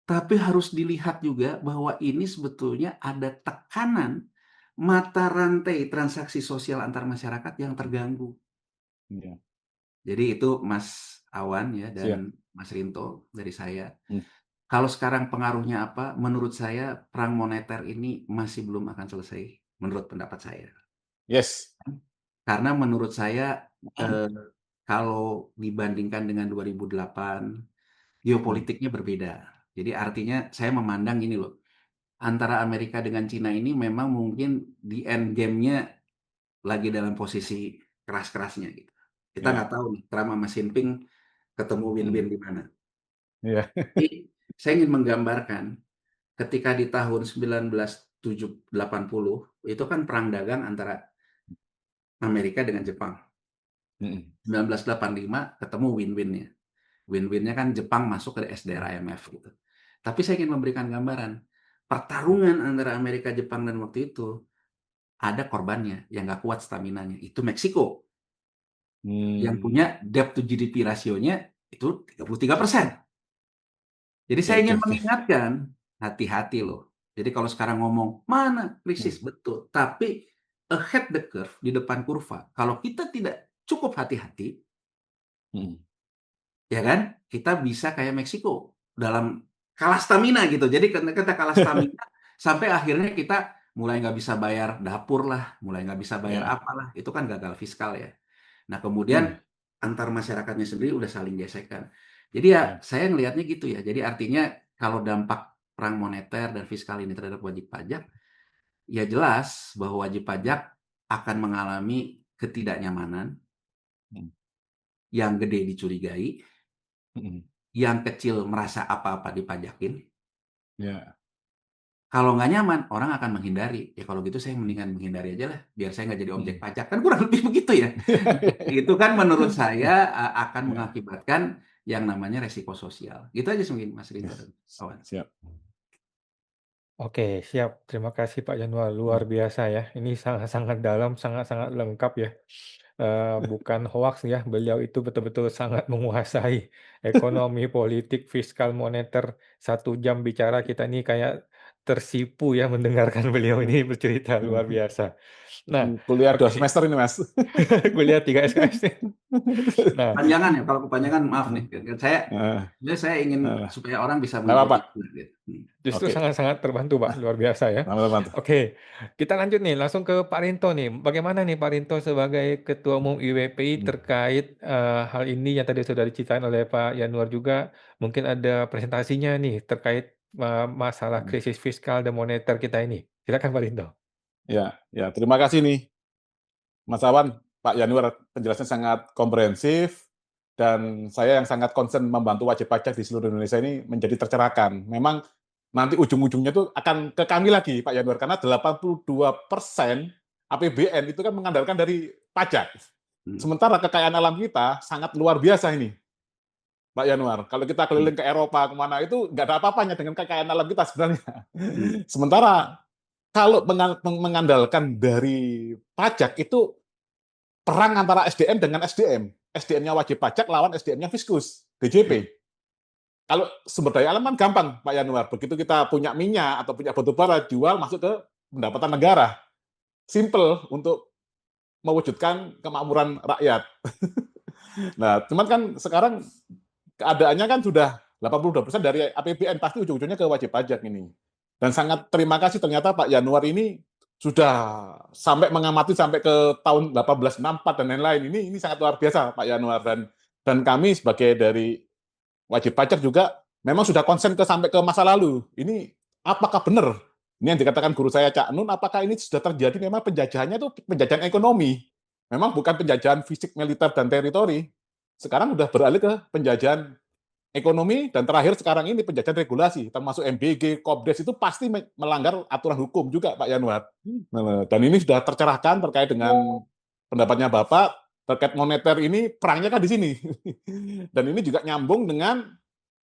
Tapi harus dilihat juga bahwa ini sebetulnya ada tekanan mata rantai transaksi sosial antar masyarakat yang terganggu. Ya. Jadi itu Mas Awan ya Siap. dan Mas Rinto dari saya. Hmm. Kalau sekarang pengaruhnya apa? Menurut saya perang moneter ini masih belum akan selesai menurut pendapat saya. Yes. Karena menurut saya kalau dibandingkan dengan 2008 geopolitiknya berbeda. Jadi artinya saya memandang gini loh, antara Amerika dengan Cina ini memang mungkin di end game-nya lagi dalam posisi keras-kerasnya gitu. Kita Ya. nggak tahu nih Trump sama Xi Jinping ketemu win-win di mana. Ya. Tapi saya ingin menggambarkan ketika di tahun 1980 itu kan perang dagang antara Amerika dengan Jepang. Hmm. 1985 ketemu win-winnya. Win-winnya kan Jepang masuk ke SDR IMF gitu. Tapi saya ingin memberikan gambaran pertarungan antara Amerika, Jepang dan waktu itu ada korbannya yang nggak kuat staminanya. Itu Meksiko yang punya debt to GDP rasionya itu 33%. Jadi Oke, saya oke, ingin oke. mengingatkan, hati-hati loh. Jadi kalau sekarang ngomong, mana krisis? Betul. Tapi ahead the curve, di depan kurva, kalau kita tidak cukup hati-hati, Hmm. ya kan, kita bisa kayak Meksiko dalam kalah stamina gitu. Jadi kita kalah stamina sampai akhirnya kita mulai nggak bisa bayar dapur lah, mulai nggak bisa bayar Ya. apalah. Itu kan gagal fiskal ya. Nah kemudian Hmm. antar masyarakatnya sendiri udah saling gesekan. Jadi ya Ya. saya ngelihatnya gitu ya. Jadi artinya kalau dampak perang moneter dan fiskal ini terhadap wajib pajak, ya jelas bahwa wajib pajak akan mengalami ketidaknyamanan, Hmm. yang gede dicurigai, Hmm. yang kecil merasa apa-apa dipajakin. Ya. Kalau nggak nyaman, orang akan menghindari. Ya kalau gitu saya mendingan menghindari aja lah, biar saya nggak jadi objek Hmm. pajak. Kan kurang lebih begitu ya. Itu kan menurut saya akan Ya. mengakibatkan yang namanya resiko sosial. Gitu aja mungkin Mas Ya. Rinto dan kawan. Siap. Oke, siap. Terima kasih Pak Januar, Hmm. luar biasa ya. Ini sangat-sangat dalam, sangat-sangat lengkap ya. Bukan hoaks ya, beliau itu betul-betul sangat menguasai ekonomi, politik, fiskal, moneter. 1 jam bicara kita ini kayak tersipu ya mendengarkan beliau ini bercerita luar biasa. Nah, Kuliah 2 oke, semester ini, Mas. kuliah 3 SKS nih. Nah, Panjangan ya, kalau kepanjangan maaf nih. Eh, Saya ingin eh, supaya orang bisa nggak apa-apa. mengkritik. Gitu. justru Oke. sangat-sangat terbantu, Pak, luar biasa ya. Teman-teman. Oke, kita lanjut nih, langsung ke Pak Rinto nih. Bagaimana nih Pak Rinto sebagai Ketua Umum IWPI terkait hal ini yang tadi sudah diceritain oleh Pak Yanuar juga, mungkin ada presentasinya nih terkait masalah krisis fiskal dan moneter kita ini. Silakan Pak Rinto. Ya, ya. Terima kasih nih, Mas Awan, Pak Yanuar. Penjelasannya sangat komprehensif dan saya yang sangat concern membantu wajib pajak di seluruh Indonesia ini menjadi tercerahkan. Memang nanti ujung-ujungnya itu akan ke kami lagi, Pak Yanuar, karena 82% APBN itu kan mengandalkan dari pajak. Sementara kekayaan alam kita sangat luar biasa ini, Pak Yanuar. Kalau kita keliling ke Eropa, kemana itu nggak ada apa-apanya dengan kekayaan alam kita sebenarnya. Sementara kalau mengandalkan dari pajak itu perang antara SDM dengan SDM. SDM-nya wajib pajak lawan SDM-nya fiskus, DJP. Kalau sumber daya alam kan gampang, Pak Yanuar. Begitu kita punya minyak atau punya batu bara, jual masuk ke pendapatan negara. Simple untuk mewujudkan kemakmuran rakyat. Nah, cuman kan sekarang keadaannya kan sudah 82% dari APBN, pasti ujung-ujungnya ke wajib pajak ini. Dan sangat terima kasih ternyata Pak Yanuar ini sudah sampai mengamati sampai ke tahun 1864 dan lain-lain. Ini sangat luar biasa Pak Yanuar, dan kami sebagai dari wajib pajak juga memang sudah konsen sampai ke masa lalu. Ini apakah benar Ini yang dikatakan guru saya Cak Nun, apakah ini sudah terjadi memang penjajahannya itu penjajahan ekonomi. Memang bukan penjajahan fisik, militer, dan teritori. Sekarang udah beralih ke penjajahan ekonomi, dan terakhir sekarang ini penjajahan regulasi, termasuk MBG, Kopdes itu pasti melanggar aturan hukum juga Pak Yanuar. Dan ini sudah tercerahkan terkait dengan pendapatnya Bapak, terkait moneter ini perangnya kan di sini. Dan ini juga nyambung dengan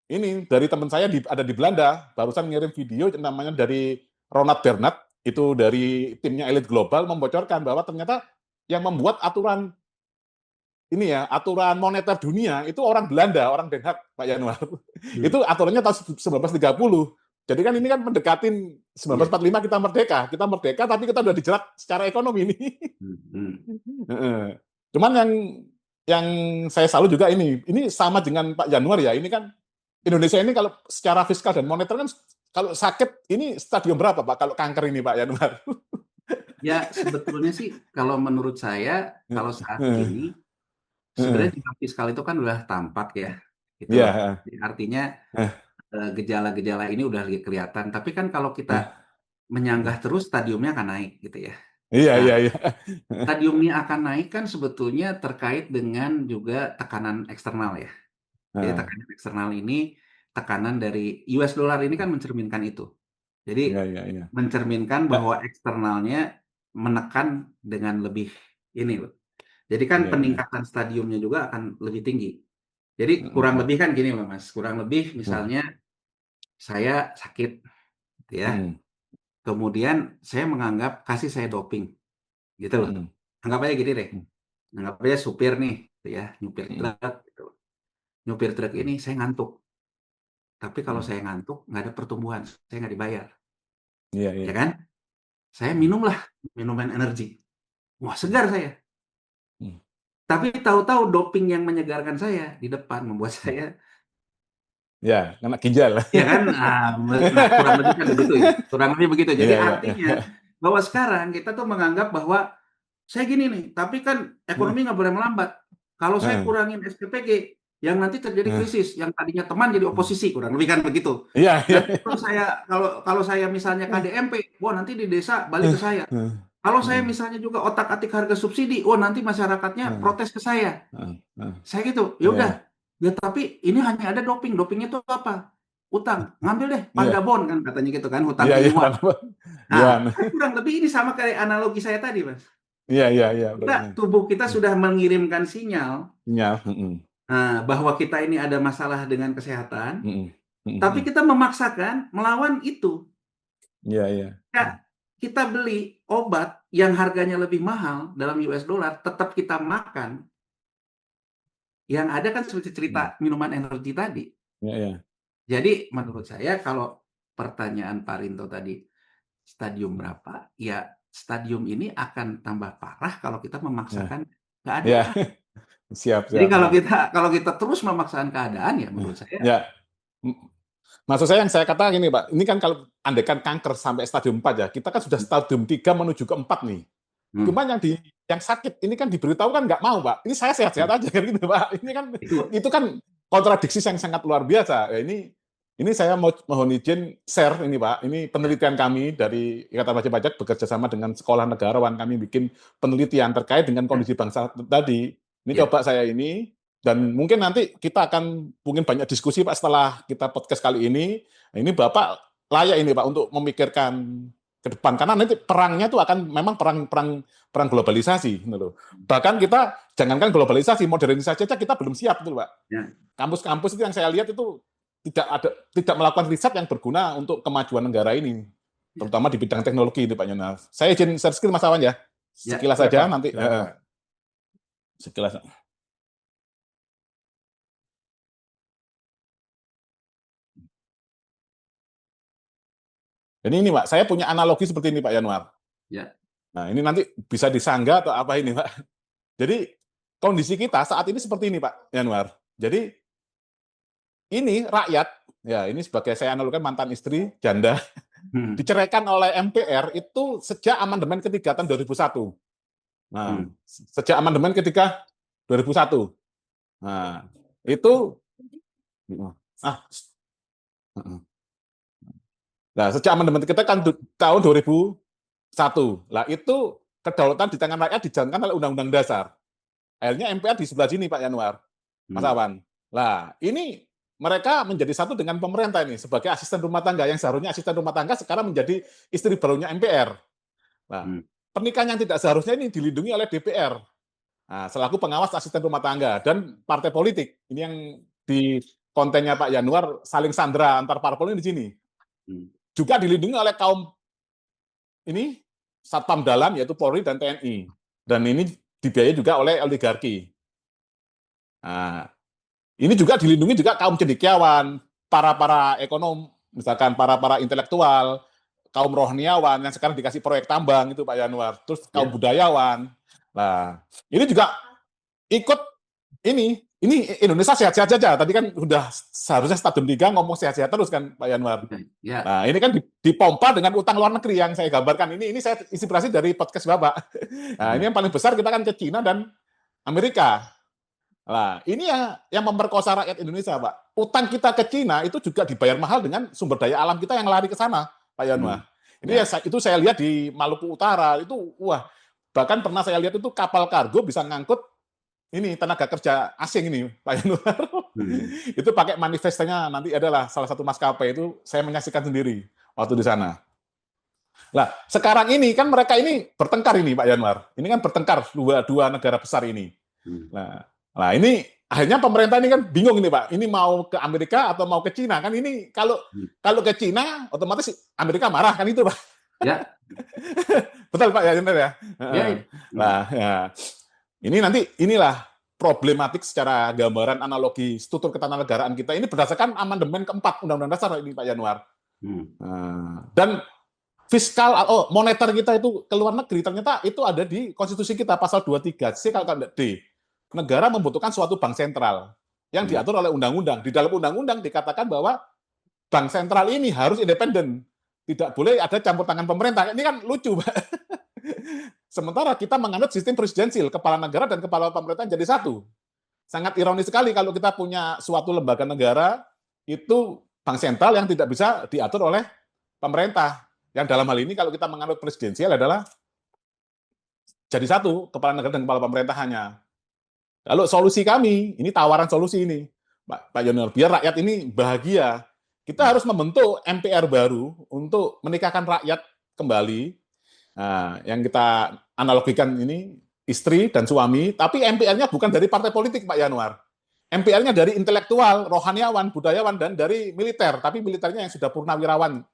ini dari teman saya ada di Belanda, barusan ngirim video namanya dari Ronald Bernard, itu dari timnya Elite Global membocorkan bahwa ternyata yang membuat aturan ini ya, aturan moneter dunia itu orang Belanda, orang Den Haag, Pak Yanuar. Itu aturannya tahun 1930. Jadi kan ini kan mendekatin 1945 kita merdeka tapi kita udah dijerat secara ekonomi ini. Cuman yang saya selalu juga ini sama dengan Pak Januar ya, ini kan Indonesia ini kalau secara fiskal dan moneter kan kalau sakit ini stadium berapa Pak kalau kanker ini Pak Januar? Ya sebetulnya sih kalau menurut saya kalau saat ini sebenarnya di fiskal itu kan udah tampak ya, gitu loh. Jadi artinya gejala-gejala ini udah kelihatan. Tapi kan kalau kita menyanggah terus stadiumnya akan naik, gitu ya. Iya. Stadiumnya akan naik kan sebetulnya terkait dengan juga tekanan eksternal ya. Jadi tekanan eksternal ini, tekanan dari US dollar ini kan mencerminkan itu. Jadi mencerminkan bahwa eksternalnya menekan dengan lebih ini loh. Jadi kan peningkatan stadiumnya juga akan lebih tinggi. Jadi kurang lebih kan gini loh Mas, kurang lebih misalnya saya sakit, gitu ya. Kemudian saya menganggap kasih saya doping, gitu loh. Anggap aja gini deh, anggap aja supir nih, gitu ya, nyupir truk, gitu. Nyupir truk ini saya ngantuk. Tapi kalau saya ngantuk nggak ada pertumbuhan, saya nggak dibayar, ya kan? Saya minumlah minuman energi, wah segar saya. Tapi tahu-tahu doping yang menyegarkan saya di depan membuat saya kena ginjal. ya kan, kurang lebih kan begitu ya, kurang lebih begitu. Jadi artinya bahwa sekarang kita tuh menganggap bahwa saya gini nih, tapi kan ekonomi nggak boleh melambat. Kalau saya kurangin SPPG, yang nanti terjadi krisis, yang tadinya teman jadi oposisi, kurang lebih kan begitu. Nanti kalau saya misalnya KDMP, wah nanti di desa balik ke saya. Kalau saya misalnya juga otak-atik harga subsidi, wah nanti masyarakatnya protes ke saya. Saya gitu, ya udah. Ya tapi ini hanya ada doping. Dopingnya itu apa? Utang. Ngambil deh Pandabon kan katanya gitu kan, hutang yuan. Nah, kurang lebih ini sama kayak analogi saya tadi, Mas. Iya. Tubuh kita sudah mengirimkan sinyal bahwa kita ini ada masalah dengan kesehatan, tapi kita memaksakan melawan itu. Iya. Ya, kita beli obat yang harganya lebih mahal dalam US dollar, tetap kita makan. Yang ada kan seperti cerita minuman energi tadi. Iya. Jadi menurut saya kalau pertanyaan Pak Rinto tadi stadium berapa, ya stadium ini akan tambah parah kalau kita memaksakan keadaan. Siap. Jadi kalau kita terus memaksakan keadaan ya menurut saya. Ya. Maksud saya yang saya katakan gini Pak, ini kan kalau andaikan kanker sampai stadium 4 ya, kita kan sudah stadium 3 menuju ke 4 nih. Cuma yang sakit ini kan diberitahu kan nggak mau Pak. Ini saya sehat-sehat aja kan gitu Pak. Ini kan itu kan kontradiksi yang sangat luar biasa. Ya, ini saya mohon izin share ini Pak. Ini penelitian kami dari Ikatan Wajib Pajak bekerja sama dengan Sekolah Negarawan, kami bikin penelitian terkait dengan kondisi bangsa tadi. Ini coba saya ini, dan mungkin nanti kita akan mungkin banyak diskusi Pak setelah kita podcast kali ini. Ini Bapak layak ini Pak untuk memikirkan ke depan, karena nanti perangnya itu akan memang perang globalisasi gitu. Bahkan kita jangankan globalisasi, modernisasi saja kita belum siap gitu Pak. Kampus-kampus itu yang saya lihat itu tidak melakukan riset yang berguna untuk kemajuan negara ini, terutama di bidang teknologi itu Pak Yonas. Saya izin share screen Mas Awan ya. Sekilas saja nanti. Sekilas. Jadi ini Pak, saya punya analogi seperti ini Pak Yanuar. Ya. Nah ini nanti bisa disanggah atau apa ini Pak. Jadi kondisi kita saat ini seperti ini Pak Yanuar. Jadi ini rakyat, ya ini sebagai saya analogikan mantan istri, janda, diceraikan oleh MPR itu sejak amandemen ketiga tahun 2001. Nah, sejak amandemen ketiga 2001. Nah, itu Nah, sejak amandemen kita kan tahun 2001. Lah itu kedaulatan di tangan rakyat dijalankan oleh Undang-Undang Dasar. Akhirnya MPR di sebelah sini Pak Yanuar, Mas Awan. Lah, ini mereka menjadi satu dengan pemerintah ini sebagai asisten rumah tangga yang seharusnya asisten rumah tangga sekarang menjadi istri barunya MPR. Nah, pernikahan yang tidak seharusnya ini dilindungi oleh DPR. Nah, selaku pengawas asisten rumah tangga dan partai politik. Ini yang di kontennya Pak Yanuar saling sandra antar parpol ini di sini. Juga dilindungi oleh kaum ini satpam dalam yaitu Polri dan TNI. Dan ini dibiayai juga oleh oligarki. Nah, ini juga dilindungi juga kaum cendekiawan, para ekonom, misalkan para intelektual, kaum rohaniawan yang sekarang dikasih proyek tambang itu Pak Yanuar, terus kaum budayawan. Nah, ini juga ikut ini Indonesia sehat-sehat saja. Tadi kan udah seharusnya Stadium 3 ngomong sehat-sehat terus kan Pak Yanuar. Ya. Nah, ini kan dipompa dengan utang luar negeri yang saya gambarkan. Ini saya inspirasi dari podcast Bapak. Nah, ini yang paling besar kita kan ke Cina dan Amerika. Nah, ini yang memperkosa rakyat Indonesia, Pak. Utang kita ke Cina itu juga dibayar mahal dengan sumber daya alam kita yang lari ke sana, Pak Yanuar. Ini itu saya lihat di Maluku Utara itu, wah, bahkan pernah saya lihat itu kapal kargo bisa ngangkut ini tenaga kerja asing ini, Pak Yanuar. Itu pakai manifestnya nanti adalah salah satu maskapai itu saya menyaksikan sendiri waktu di sana. Lah, sekarang ini kan mereka ini bertengkar ini, Pak Yanuar. Ini kan bertengkar dua negara besar ini. Nah, ini akhirnya pemerintah ini kan bingung ini Pak. Ini mau ke Amerika atau mau ke Cina kan ini kalau ke Cina otomatis Amerika marah kan itu Pak. Ya. Betul Pak ya benar ya. Ya. Nah, ya. Ini nanti inilah problematik secara gambaran analogi struktur ketatanegaraan kita ini berdasarkan amandemen keempat Undang-Undang Dasar ini Pak Yanuar. Dan fiskal moneter kita itu ke luar negeri ternyata itu ada di konstitusi kita pasal 23C kalau tidak D. Negara membutuhkan suatu bank sentral yang diatur oleh undang-undang. Di dalam undang-undang dikatakan bahwa bank sentral ini harus independen. Tidak boleh ada campur tangan pemerintah. Ini kan lucu, Pak. Sementara kita menganut sistem presidensil, kepala negara dan kepala pemerintahan jadi satu. Sangat ironis sekali kalau kita punya suatu lembaga negara, itu bank sentral yang tidak bisa diatur oleh pemerintah. Yang dalam hal ini kalau kita menganut presidensial adalah jadi satu, kepala negara dan kepala pemerintahannya. Lalu solusi kami, ini tawaran solusi ini, Pak Yanuar, biar rakyat ini bahagia. Kita harus membentuk MPR baru untuk menikahkan rakyat kembali. Nah, yang kita analogikan ini istri dan suami, tapi MPR-nya bukan dari partai politik, Pak Yanuar. MPR-nya dari intelektual, rohaniawan, budayawan, dan dari militer. Tapi militernya yang sudah purnawirawan.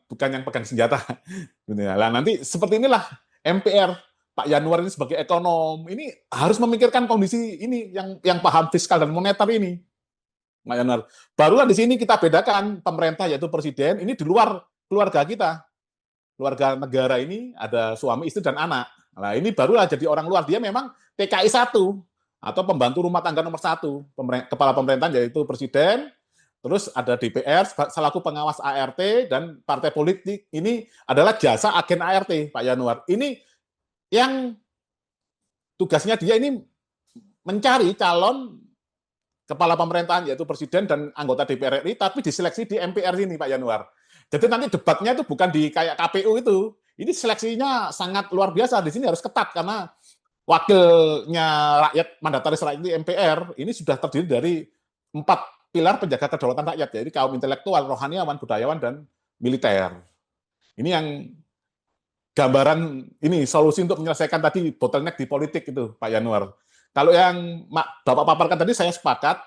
Bukan yang pegang senjata. Nah, nanti seperti inilah MPR. Pak Yanuar ini sebagai ekonom, ini harus memikirkan kondisi ini yang paham fiskal dan moneter ini. Pak Yanuar. Barulah di sini kita bedakan pemerintah yaitu presiden, ini di luar keluarga kita. Keluarga negara ini ada suami, istri, dan anak. Nah, ini barulah jadi orang luar. Dia memang TKI 1 atau pembantu rumah tangga nomor 1. Kepala pemerintahan yaitu presiden, terus ada DPR selaku pengawas ART, dan partai politik ini adalah jasa agen ART, Pak Yanuar. Ini yang tugasnya dia ini mencari calon kepala pemerintahan yaitu presiden dan anggota DPR RI, tapi diseleksi di MPR ini Pak Yanuar. Jadi nanti debatnya itu bukan di kayak KPU itu. Ini seleksinya sangat luar biasa. Di sini harus ketat karena wakilnya rakyat, mandataris rakyat di MPR ini sudah terdiri dari 4 pilar penjaga kedaulatan rakyat, yaitu kaum intelektual, rohaniawan, budayawan, dan militer. Ini yang gambaran ini solusi untuk menyelesaikan tadi bottleneck di politik itu Pak Yanuar. Kalau yang Bapak paparkan tadi saya sepakat,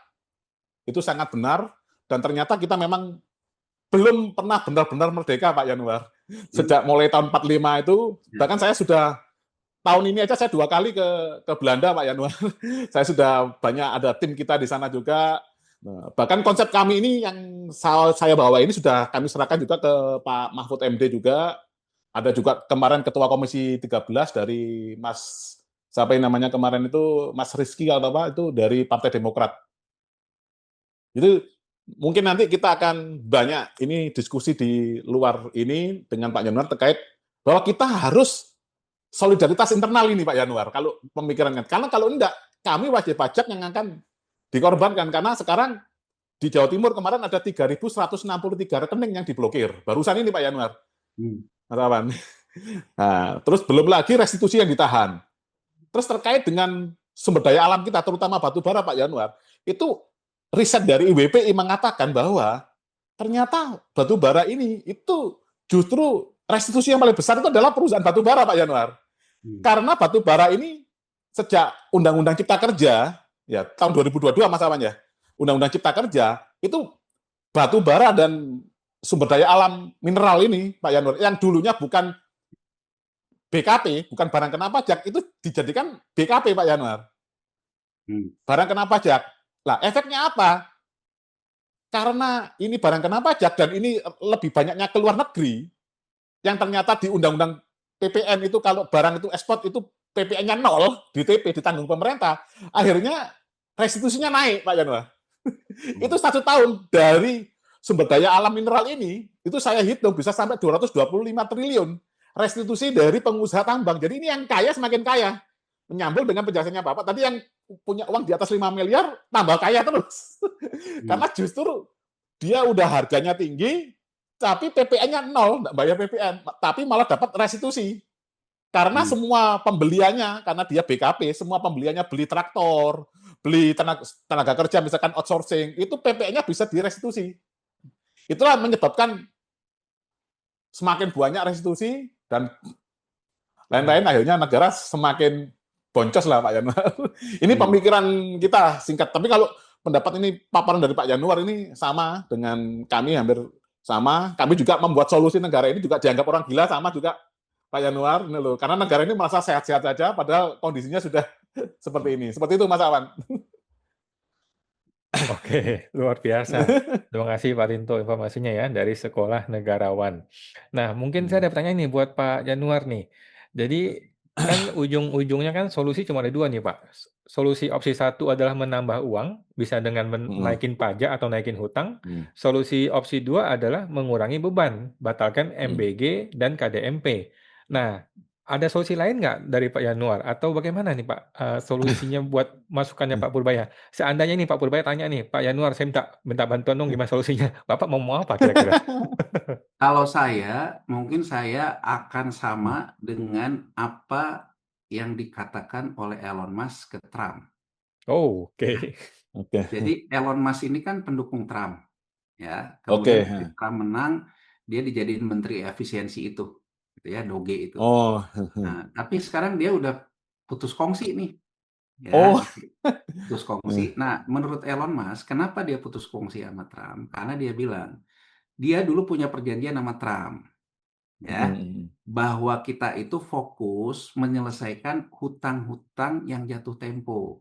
itu sangat benar, dan ternyata kita memang belum pernah benar-benar merdeka Pak Yanuar. Sejak mulai tahun 45 itu, bahkan saya sudah tahun ini aja saya 2 kali ke Belanda Pak Yanuar. Saya sudah banyak ada tim kita di sana juga. Nah, bahkan konsep kami ini yang saya bawa ini sudah kami serahkan juga ke Pak Mahfud MD juga. Ada juga kemarin Ketua Komisi 13 dari Mas, siapa yang namanya kemarin itu, Mas Rizky atau apa, itu dari Partai Demokrat. Itu mungkin nanti kita akan banyak ini diskusi di luar ini dengan Pak Yanuar terkait bahwa kita harus solidaritas internal ini Pak Yanuar, kalau pemikirannya. Karena kalau enggak, kami wajib pajak yang akan dikorbankan. Karena sekarang di Jawa Timur kemarin ada 3.163 rekening yang diblokir. Barusan ini Pak Yanuar. Mas Awan. Nah, terus belum lagi restitusi yang ditahan. Terus terkait dengan sumber daya alam kita, terutama batu bara Pak Yanuar, itu riset dari IWPI mengatakan bahwa ternyata batu bara ini itu justru restitusi yang paling besar itu adalah perusahaan batu bara Pak Yanuar. Karena batu bara ini sejak Undang-Undang Cipta Kerja ya tahun 2022 Mas Awan ya, Undang-Undang Cipta Kerja itu batu bara dan sumber daya alam mineral ini Pak Yanuar yang dulunya bukan BKP, bukan barang kena pajak, itu dijadikan BKP Pak Yanuar. Barang kena pajak. Lah efeknya apa? Karena ini barang kena pajak dan ini lebih banyaknya ke luar negeri, yang ternyata di Undang-Undang PPN itu kalau barang itu ekspor itu PPN-nya 0, DTP ditanggung pemerintah, akhirnya restitusinya naik Pak Yanuar. Itu 1 tahun dari sumber daya alam mineral ini, itu saya hitung bisa sampai 225 triliun restitusi dari pengusaha tambang. Jadi ini yang kaya semakin kaya. Menyambung dengan penjelasannya Bapak, tadi yang punya uang di atas 5 miliar, tambah kaya terus. Karena justru dia udah harganya tinggi, tapi PPN-nya 0, nggak bayar PPN, tapi malah dapat restitusi. Karena semua pembeliannya, karena dia BKP, semua pembeliannya beli traktor, beli tenaga kerja, misalkan outsourcing, itu PPN-nya bisa direstitusi. Itulah menyebabkan semakin banyak restitusi, dan lain-lain akhirnya negara semakin boncos lah Pak Yanuar. Ini pemikiran kita singkat, tapi kalau pendapat ini paparan dari Pak Yanuar ini sama dengan kami, hampir sama. Kami juga membuat solusi negara ini juga dianggap orang gila, sama juga Pak Yanuar ini loh. Karena negara ini merasa sehat-sehat saja, padahal kondisinya sudah seperti ini. Seperti itu Mas Awan. Oke, luar biasa. Terima kasih Pak Rinto informasinya ya dari Sekolah Negarawan. Nah, mungkin saya ada pertanyaan nih buat Pak Januar nih. Jadi kan ujung-ujungnya kan solusi cuma ada 2 nih Pak. Solusi opsi 1 adalah menambah uang, bisa dengan naikin pajak atau naikin hutang. Solusi opsi 2 adalah mengurangi beban, batalkan MBG dan KDMP. Nah, ada solusi lain nggak dari Pak Yanuar? Atau bagaimana nih Pak solusinya buat masukannya Pak Purbaya? Seandainya nih Pak Purbaya tanya nih, Pak Yanuar saya minta bantuan dong gimana solusinya? Bapak mau apa kira-kira? Kalau saya, mungkin saya akan sama dengan apa yang dikatakan oleh Elon Musk ke Trump. Oh, oke. Jadi Elon Musk ini kan pendukung Trump, ya. Oke. Kemudian ketika Trump menang, dia dijadiin menteri efisiensi itu, gitu ya, Doge itu. Oh. Nah, tapi sekarang dia udah putus kongsi nih, ya. Oh. Putus kongsi. Nah, menurut Elon Musk, kenapa dia putus kongsi sama Trump? Karena dia bilang, dia dulu punya perjanjian sama Trump, ya, bahwa kita itu fokus menyelesaikan hutang-hutang yang jatuh tempo,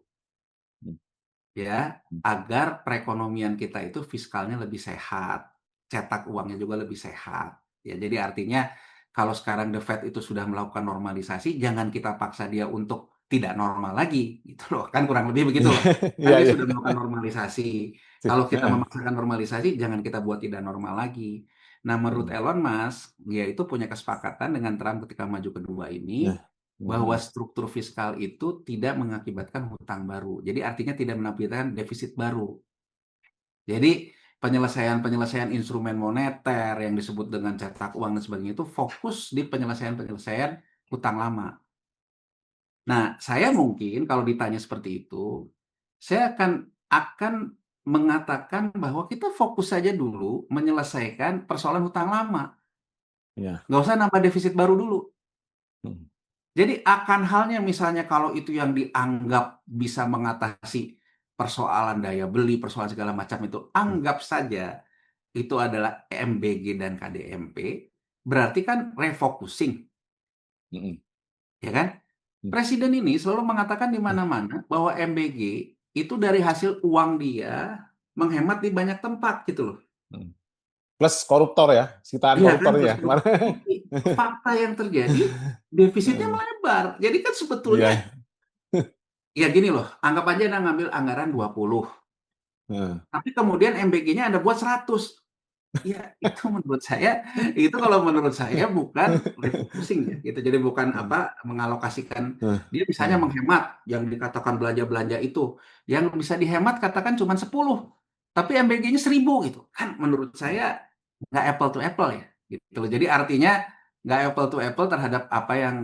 ya, agar perekonomian kita itu fiskalnya lebih sehat, cetak uangnya juga lebih sehat. Ya, jadi artinya kalau sekarang The Fed itu sudah melakukan normalisasi, jangan kita paksa dia untuk tidak normal lagi, gitu loh. Kan kurang lebih begitu loh. Kan dia sudah melakukan normalisasi. Kalau kita memaksakan normalisasi, jangan kita buat tidak normal lagi. Nah, menurut Elon Musk, dia itu punya kesepakatan dengan Trump ketika maju kedua ini, bahwa struktur fiskal itu tidak mengakibatkan hutang baru. Jadi artinya tidak mengakibatkan defisit baru. Jadi penyelesaian instrumen moneter yang disebut dengan cetak uang dan sebagainya itu fokus di penyelesaian hutang lama. Nah, saya mungkin kalau ditanya seperti itu, saya akan mengatakan bahwa kita fokus saja dulu menyelesaikan persoalan hutang lama. Nggak usah nambah defisit baru dulu. Jadi akan halnya misalnya kalau itu yang dianggap bisa mengatasi persoalan daya beli, persoalan segala macam itu, anggap saja itu adalah MBG dan KDMP, berarti kan refocusing. Ya kan? Presiden ini selalu mengatakan di mana-mana bahwa MBG itu dari hasil uang dia menghemat di banyak tempat gitu loh. Plus koruptor ya, sitaan koruptornya. Kan, fakta yang terjadi, defisitnya melebar. Jadi kan sebetulnya, ya gini loh, anggap aja Anda ngambil anggaran 20. Tapi kemudian MBG-nya Anda buat 100. Ya, itu kalau menurut saya bukan refocusing ya, gitu. Jadi bukan mengalokasikan. Dia misalnya menghemat yang dikatakan belanja-belanja itu, yang bisa dihemat katakan cuma 10. tapi MBG-nya 1000 gitu. Kan menurut saya nggak apple to apple ya, gitu. Jadi artinya nggak apple to apple terhadap apa yang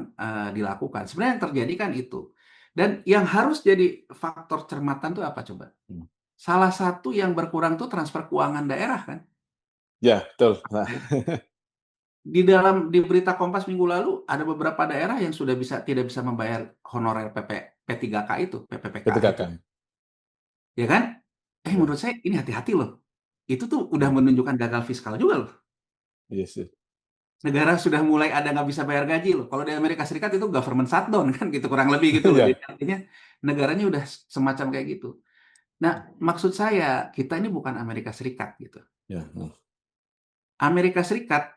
dilakukan. Sebenarnya yang terjadi kan itu. Dan yang harus jadi faktor cermatan tuh apa coba? Hmm. Salah satu yang berkurang tuh transfer keuangan daerah kan. Ya, betul. Nah, Di berita Kompas minggu lalu ada beberapa daerah yang sudah tidak bisa membayar honorer P3K itu, PPPKA itu, PTKK. ya kan? Ya, Menurut saya ini hati-hati loh. Itu tuh udah hmm. menunjukkan gagal fiskal juga loh. Iya sih. Negara sudah mulai ada nggak bisa bayar gaji loh. Kalau di Amerika Serikat itu government shutdown kan gitu, kurang lebih gitu loh. Jadi Ya, artinya negaranya udah semacam kayak gitu. Nah, maksud saya kita ini bukan Amerika Serikat gitu. ya. Amerika Serikat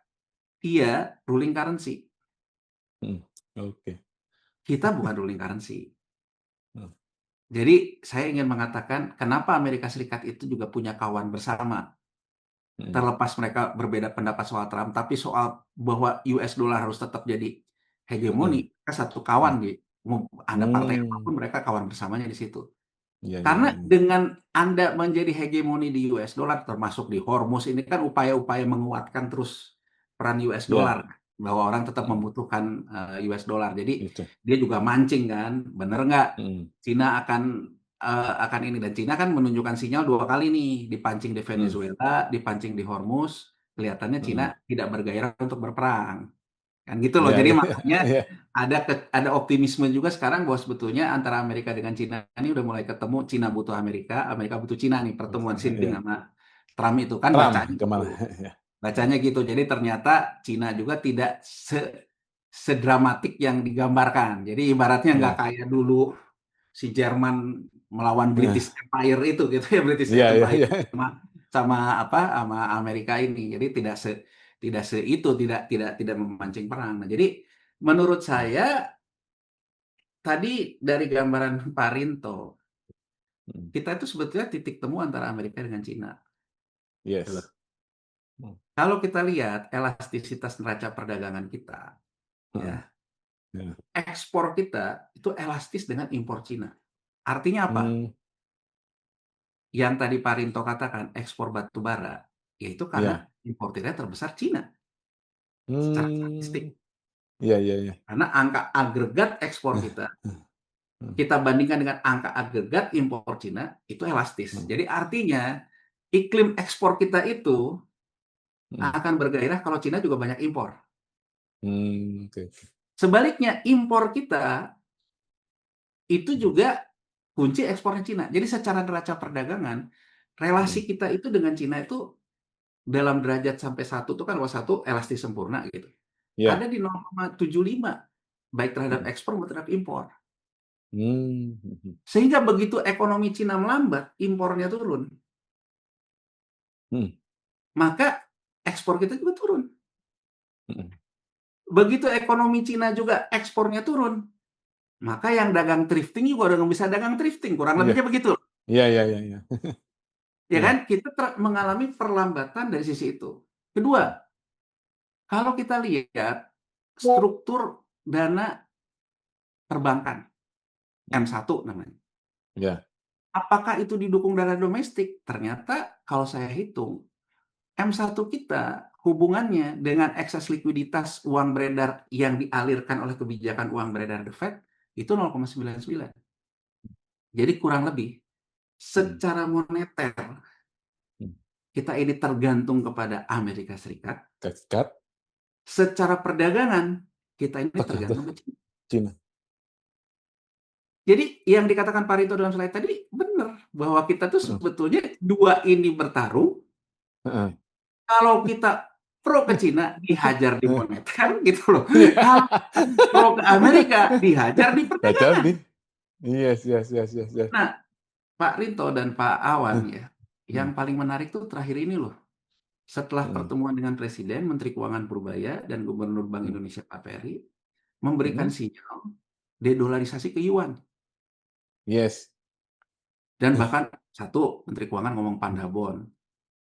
iya ruling currency. Hmm. Oke. Kita bukan ruling currency. Hmm. Jadi saya ingin mengatakan kenapa Amerika Serikat itu juga punya kawan bersama. Hmm. Terlepas mereka berbeda pendapat soal Trump, tapi soal bahwa US dollar harus tetap jadi hegemoni, mereka satu kawan di Anda partai apapun mereka kawan bersamanya di situ. Iya, iya, Karena iya. dengan Anda menjadi hegemoni di US dollar termasuk di Hormuz ini kan upaya-upaya menguatkan terus peran US Ya, dollar bahwa orang tetap membutuhkan US dollar. Jadi itu. dia juga mancing kan, bener nggak? Hmm. Cina akan ini dan Cina kan menunjukkan sinyal 2 kali nih dipancing di Venezuela, dipancing di Hormuz. Kelihatannya Cina Hmm. tidak bergairah untuk berperang. Kan gitu loh. Ya, Jadi ya, makanya ya. ada optimisme juga sekarang bahwa sebetulnya antara Amerika dengan Cina ini udah mulai ketemu. Cina butuh Amerika, Amerika butuh Cina nih pertemuan Xi Jinping Ya. sama Trump itu kan Trump bacanya kemana? gitu. Ya. Bacanya gitu. Jadi ternyata Cina juga tidak sedramatik yang digambarkan. Jadi ibaratnya nggak Ya. kayak dulu si Jerman melawan British Empire itu gitu ya, British Ya, ya, Empire ya. sama Amerika ini. Jadi tidak memancing perang. Nah, jadi menurut saya tadi dari gambaran Pak Rinto, kita itu sebetulnya titik temu antara Amerika dengan Cina. Yes. Kalau kita lihat elastisitas neraca perdagangan kita, ya, Ya. ekspor kita itu elastis dengan impor Cina. Artinya apa? Hmm. Yang tadi Pak Rinto katakan ekspor batu bara, yaitu karena Ya. importirnya terbesar Cina secara statistik. Hmm. Ya, ya, ya. Karena angka agregat ekspor kita bandingkan dengan angka agregat impor Cina, itu elastis. Jadi artinya iklim ekspor kita itu akan bergairah kalau Cina juga banyak impor. Oke. Sebaliknya impor kita itu juga kunci ekspornya Cina. Jadi secara neraca perdagangan, relasi kita itu dengan Cina itu dalam derajat sampai 1 itu kan, 1 elastis sempurna gitu. Ya. Ada di 0,75 baik terhadap ekspor maupun terhadap impor. Sehingga begitu ekonomi Cina melambat, impornya turun. Maka ekspor kita juga turun. Begitu ekonomi Cina juga ekspornya turun, maka yang dagang thrifting juga udah nggak bisa dagang thrifting, kurang Iya. lebihnya begitu. Iya, iya, iya, iya. Ya Iya. kan? Kita mengalami perlambatan dari sisi itu. Kedua, kalau kita lihat struktur dana perbankan, M1 namanya. Ya. Apakah itu didukung dana domestik? Ternyata kalau saya hitung, M1 kita hubungannya dengan ekses likuiditas uang beredar yang dialirkan oleh kebijakan uang beredar The Fed itu 0,99. Jadi kurang lebih secara moneter kita ini tergantung kepada Amerika Serikat. Cut. Secara perdagangan kita ini tergantung ke Cina. Cina. Jadi yang dikatakan Pak Rinto dalam slide tadi benar bahwa kita tuh sebetulnya dua ini bertarung. Kalau kita pro ke Cina dihajar di moneter gitu loh. Kalau pro ke Amerika dihajar di perdagangan. Yes. Nah, Pak Rinto dan Pak Awan ya, yang paling menarik tuh terakhir ini loh. Setelah pertemuan dengan Presiden, Menteri Keuangan Purbaya dan Gubernur Bank Indonesia Pak Peri memberikan sinyal dedolarisasi ke yuan. Yes. Dan bahkan satu Menteri Keuangan ngomong pandabon.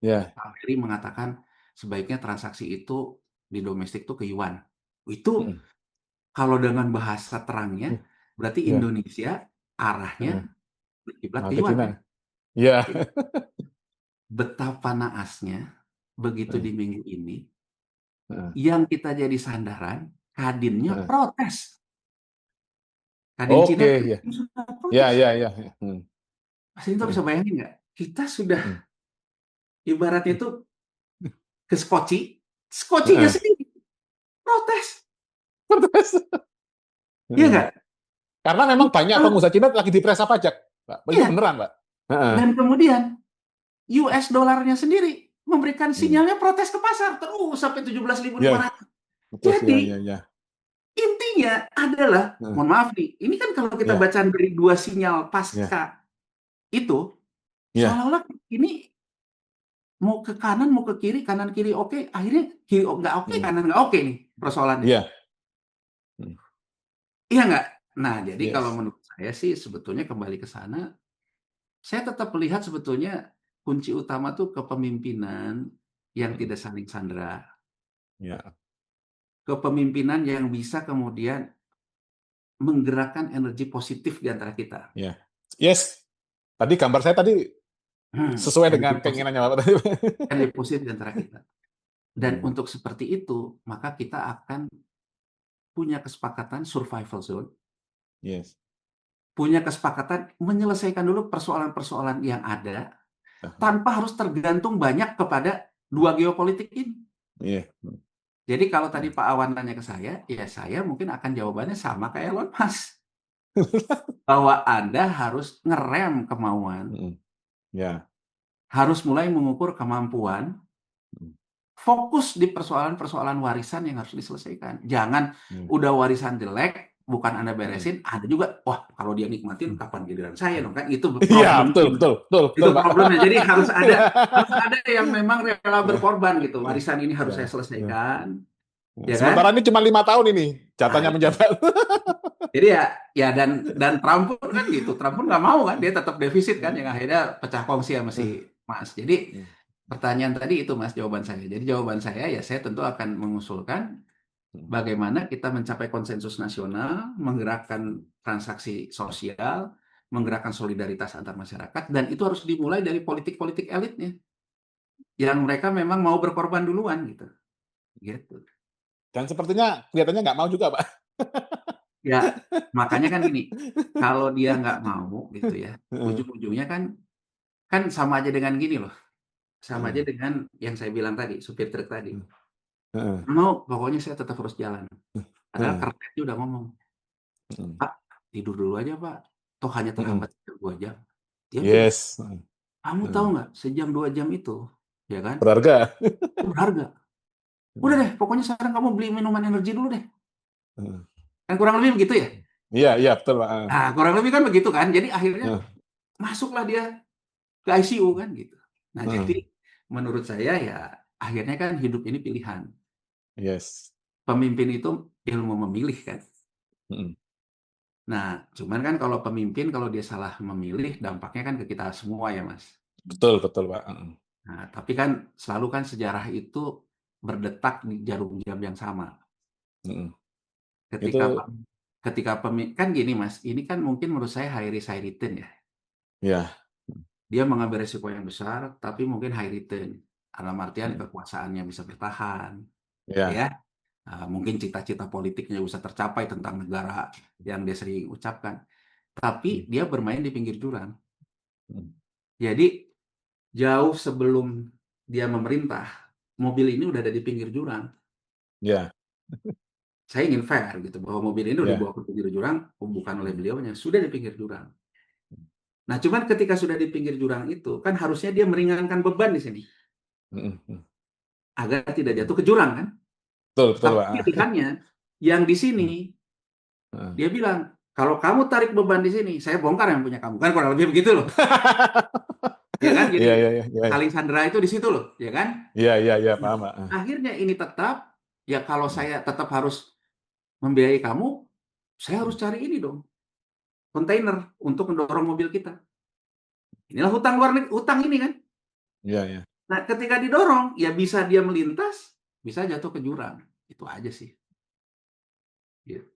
Ya. Pak Peri mengatakan sebaiknya transaksi itu di domestik tuh ke yuan. Itu kalau dengan bahasa terangnya berarti Indonesia arahnya berkiblat ke yuan kan? Iya. betapa naasnya begitu Heeh, di minggu ini, heeh, yang kita jadi sandaran, Kadinnya heeh. protes. Kadin Cina Oke, kan ya. sudah Ya, protes. ya, ya. Mas Indra Heeh, bisa bayangin nggak? Kita sudah heeh, ibaratnya itu ke Skocinya heeh. sendiri protes. Protes. Iya Heeh. nggak? Karena memang banyak Kalau pengusaha Cina lagi diperiksa pajak, Pak. Itu iya, beneran, Pak. Heeh. dan kemudian US dollarnya sendiri memberikan Hmm. sinyalnya protes ke pasar terus sampai Ya, 17.500. betul. Ya, Jadi ya, ya. intinya adalah, Heeh. mohon maaf nih, ini kan kalau kita Ya, baca dari dua sinyal ya, pasca itu, ya. seolah-olah ini mau ke kanan, mau ke kiri, kanan kiri oke, akhirnya kiri nggak oke, Hmm. kanan nggak oke nih persoalannya. Ya. Hmm. Iya nggak? Nah, jadi kalau Yes. menurut saya sih sebetulnya kembali ke sana, saya tetap melihat sebetulnya kunci utama tuh kepemimpinan yang Hmm. tidak saling sandera, Ya. kepemimpinan yang bisa kemudian menggerakkan energi positif di antara kita. Ya. Yes. Tadi gambar saya tadi sesuai Energi dengan positif, keinginannya Bapak tadi. energi positif di antara kita. Dan Hmm. untuk seperti itu, maka kita akan punya kesepakatan survival zone, Yes. punya kesepakatan menyelesaikan dulu persoalan-persoalan yang ada, Aha. tanpa harus tergantung banyak kepada dua geopolitik ini. Iya. Jadi kalau tadi Pak Awan tanya ke saya, ya saya mungkin akan jawabannya sama kayak Elon Musk. Bahwa Anda harus ngerem kemauan, Hmm. Ya. harus mulai mengukur kemampuan, Hmm. fokus di persoalan-persoalan warisan yang harus diselesaikan. Jangan Hmm. udah warisan jelek, bukan Anda Hmm. beresin, ada juga, wah kalau dia nikmatin, kapan giliran saya dong, kan itu Iya, problem. betul, betul, betul, betul, Itu Pak. problemnya. Jadi harus ada yang memang rela berkorban gitu. Warisan ini harus Ya, saya ya. selesaikan, ya kan? Sementara ini cuma 5 tahun ini Nah, jatahnya itu. menjabat. Jadi ya dan Trump pun kan gitu. Trump pun nggak mau kan, dia tetap defisit kan, yang akhirnya pecah kongsi sama si Mas. Jadi pertanyaan tadi itu Mas jawaban saya. Jadi jawaban saya ya saya tentu akan mengusulkan bagaimana kita mencapai konsensus nasional, menggerakkan transaksi sosial, menggerakkan solidaritas antar masyarakat, dan itu harus dimulai dari politik-politik elitnya, yang mereka memang mau berkorban duluan gitu. Gitu. Dan sepertinya kelihatannya nggak mau juga, Pak. Ya, makanya kan gini, kalau dia nggak mau gitu ya, ujung-ujungnya kan sama aja dengan gini loh, sama aja dengan yang saya bilang tadi, supir truk tadi. Mau, pokoknya saya tetap harus jalan. Padahal kernet udah ngomong, Pak, tidur dulu aja Pak, toh hanya terhambat 2 jam. Dia bilang, Yes. kamu tahu nggak, sejam 2 jam itu, ya kan, Berharga. itu berharga. Udah deh, pokoknya sekarang kamu beli minuman energi dulu deh. Kan kurang lebih begitu ya? Iya, iya, betul, Pak. Nah, kurang lebih kan begitu kan. Jadi akhirnya masuklah dia ke ICU kan gitu. Nah, jadi menurut saya ya akhirnya kan hidup ini pilihan. Yes. Pemimpin itu ilmu memilih kan. Mm. Nah, cuman kan kalau pemimpin kalau dia salah memilih dampaknya kan ke kita semua ya, Mas. Betul, betul, Pak. Nah, tapi kan selalu kan sejarah itu berdetak di jarum jam yang sama. Mm. Ketika Itu, ketika kan gini, Mas, ini kan mungkin menurut saya high risk high return ya. ya. Dia mengambil risiko yang besar tapi mungkin high return. Dalam artian Mm. kekuasaannya bisa bertahan, Ya. ya. Mungkin cita-cita politiknya bisa tercapai tentang negara yang dia sering ucapkan. Tapi dia bermain di pinggir jurang. Jadi jauh sebelum dia memerintah, mobil ini udah ada di pinggir jurang. Ya. Saya ingin fair gitu bahwa mobil ini udah Ya. dibawa ke pinggir jurang, bukan oleh beliaunya, sudah di pinggir jurang. Nah, cuman ketika sudah di pinggir jurang itu, kan harusnya dia meringankan beban di sini agar tidak jatuh ke jurang kan. Betul, betul, Tapi Pak. pilihannya yang di sini dia bilang, kalau kamu tarik beban di sini, saya bongkar yang punya kamu. Kan kurang lebih begitu loh. Ya kan? Iya, Jadi iya, iya, iya. saling sandera itu di situ loh, ya kan? Iya, iya, iya, Nah, paham, Pak. akhirnya ini tetap, ya kalau saya tetap harus membiayai kamu, saya harus cari ini dong, kontainer untuk mendorong mobil kita. Inilah hutang ini kan. Iya, iya. Nah, ketika didorong, ya bisa dia melintas, bisa jatuh ke jurang. Itu aja sih. Gitu.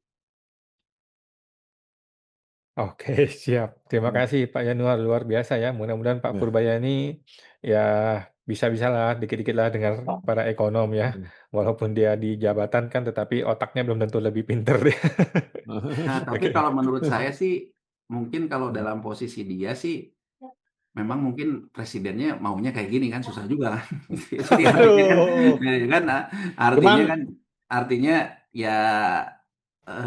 Oke, siap. Terima kasih Pak Yanuar, luar biasa ya. Mudah-mudahan Pak Ya. Purbayani ya bisa-bisalah, dikit-dikit lah dengar para ekonom ya. Walaupun dia di jabatan kan, tetapi otaknya belum tentu lebih pinter dia. Nah, tapi Oke. kalau menurut saya sih, mungkin kalau dalam posisi dia sih, memang mungkin presidennya maunya kayak gini kan, susah juga kan. Jadi artinya kan, Aduh. ya kan, artinya Cuman kan, artinya ya,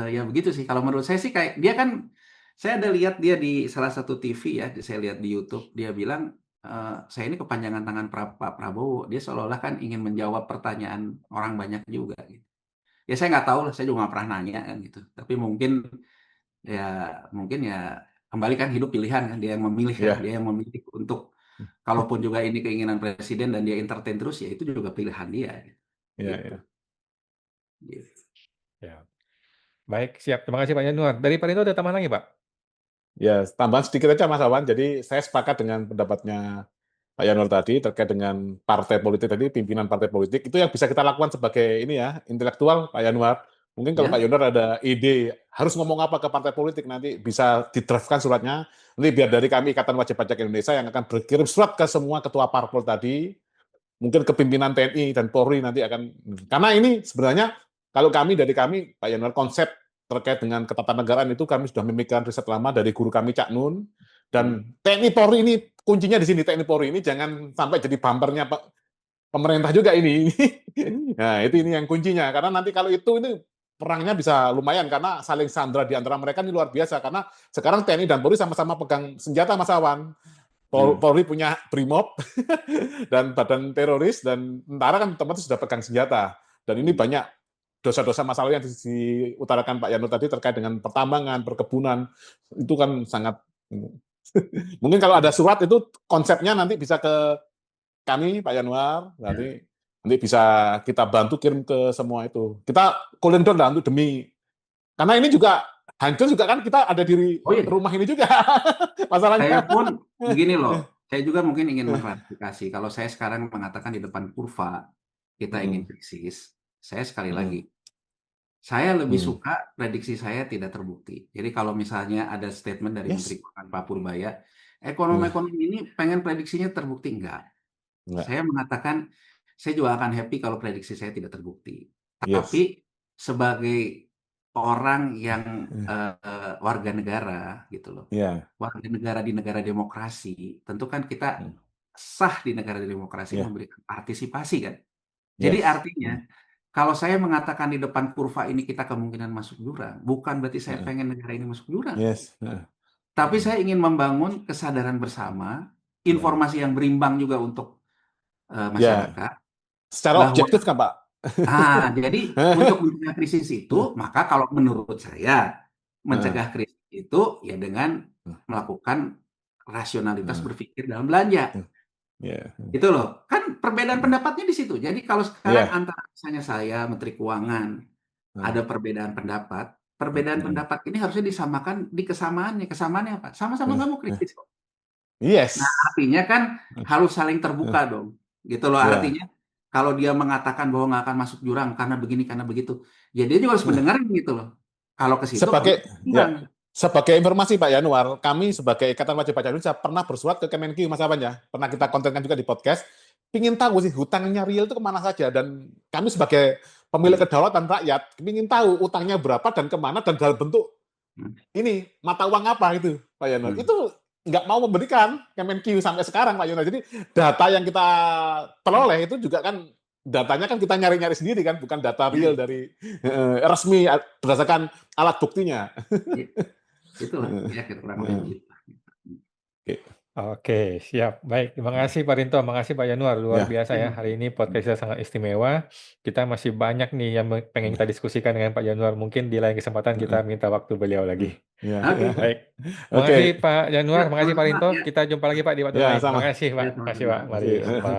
ya begitu sih. Kalau menurut saya sih kayak dia kan, saya ada lihat dia di salah satu TV ya, saya lihat di YouTube, dia bilang, saya ini kepanjangan tangan Pak Prabowo. Dia seolah-olah kan ingin menjawab pertanyaan orang banyak juga gitu. Ya saya nggak tahu lah, saya juga nggak pernah nanya kan gitu. Tapi mungkin ya kembali kan hidup pilihan kan, dia yang memilih kan, ya, dia yang memilih untuk kalaupun juga ini keinginan presiden dan dia entertain terus ya itu juga pilihan dia ya, gitu. ya. Gitu. Ya. Baik, siap. Terima kasih Pak Yanuar. Dari Pak Rinto ada tambahan lagi, Pak? Ya, tambahan sedikit aja Mas Awan. Jadi saya sepakat dengan pendapatnya Pak Yanuar tadi terkait dengan partai politik tadi, pimpinan partai politik itu yang bisa kita lakukan sebagai ini ya, intelektual Pak Yanuar. Mungkin kalau Pak Ya, Yanuar ada ide harus ngomong apa ke partai politik nanti bisa didraftkan suratnya. Nanti biar dari kami Ikatan Wajib Pajak Indonesia yang akan berkirim surat ke semua ketua parpol tadi, mungkin ke pimpinan TNI dan Polri nanti akan, karena ini sebenarnya kalau dari kami Pak Yanuar, konsep terkait dengan ketatanegaraan itu kami sudah memikirkan riset lama dari guru kami Cak Nun, dan TNI Polri ini kuncinya di sini. TNI Polri ini jangan sampai jadi bumpernya pemerintah juga ini. Nah, itu ini yang kuncinya, karena nanti kalau itu ini perangnya bisa lumayan karena saling sandra di antara mereka ini luar biasa, karena sekarang TNI dan Polri sama-sama pegang senjata Mas Awan. Polri punya BRIMOB dan badan teroris, dan tentara kan otomatis sudah pegang senjata. Dan ini banyak dosa-dosa masalah yang diutarakan Pak Yanur tadi terkait dengan pertambangan, perkebunan, itu kan sangat mungkin kalau ada surat itu konsepnya nanti bisa ke kami Pak Yanuar, nanti bisa kita bantu kirim ke semua itu. Kita cooling down lah untuk demi, karena ini juga hancur juga kan, kita ada di oh iya, rumah ini juga saya masalahnya. pun begini loh, saya juga mungkin ingin mengklarifikasi. Kalau saya sekarang mengatakan di depan kurva kita ingin krisis, saya sekali lagi, saya lebih suka prediksi saya tidak terbukti. Jadi kalau misalnya ada statement dari Menteri Yes. Keuangan Pak Purbaya, ekonomi ini pengen prediksinya terbukti, enggak. Saya mengatakan, saya juga akan happy kalau prediksi saya tidak terbukti. Yes. Tapi sebagai orang yang warga negara gitu loh, Yeah. warga negara di negara demokrasi, tentu kan kita sah di negara demokrasi memberikan partisipasi kan. Jadi Yes. artinya, kalau saya mengatakan di depan kurva ini kita kemungkinan masuk jurang, bukan berarti saya pengen negara ini masuk jurang. Yes. Tapi saya ingin membangun kesadaran bersama, informasi yang berimbang juga untuk masyarakat, Secara bahwa objektif kan Pak? jadi untuk mencegah krisis itu, maka kalau menurut saya mencegah krisis itu ya dengan melakukan rasionalitas berpikir dalam belanja. Itu loh, kan perbedaan pendapatnya di situ. Jadi kalau sekarang antara misalnya saya Menteri Keuangan ada perbedaan pendapat, perbedaan pendapat ini harusnya disamakan di kesamaannya. Kesamaannya apa? Sama-sama nggak mau kritis kok. Yes. Nah, artinya kan harus saling terbuka dong. Gitu loh, artinya kalau dia mengatakan bahwa nggak akan masuk jurang karena begini, karena begitu, ya dia juga harus mendengarin gitu loh. Kalau ke situ, sebagai informasi Pak Yanuar, kami sebagai Ikatan Wajib Pajak Indonesia pernah bersurat ke Kemenkeu Mas Awan ya, pernah kita kontenkan juga di podcast, pingin tahu sih hutangnya real itu kemana saja, dan kami sebagai pemilik kedaulatan rakyat, pingin tahu utangnya berapa dan kemana dan dalam bentuk ini mata uang apa itu Pak Yanuar. Itu nggak mau memberikan Kemenkeu sampai sekarang Pak Yanuar. Jadi data yang kita peroleh itu juga kan datanya kan kita nyari-nyari sendiri kan, bukan data real dari resmi berdasarkan alat buktinya. Itulah ya kurang lebih. Oke, siap. Baik, terima kasih Pak Rinto, makasih Pak Yanuar, luar biasa ya. Hari ini podcastnya sangat istimewa. Kita masih banyak nih yang pengen kita diskusikan dengan Pak Yanuar. Mungkin di lain kesempatan kita minta waktu beliau lagi. Baik, makasih Pak Yanuar, makasih Pak Rinto. Kita jumpa lagi Pak di waktu lain. Makasih Pak, makasih Pak. Mari, jumpa.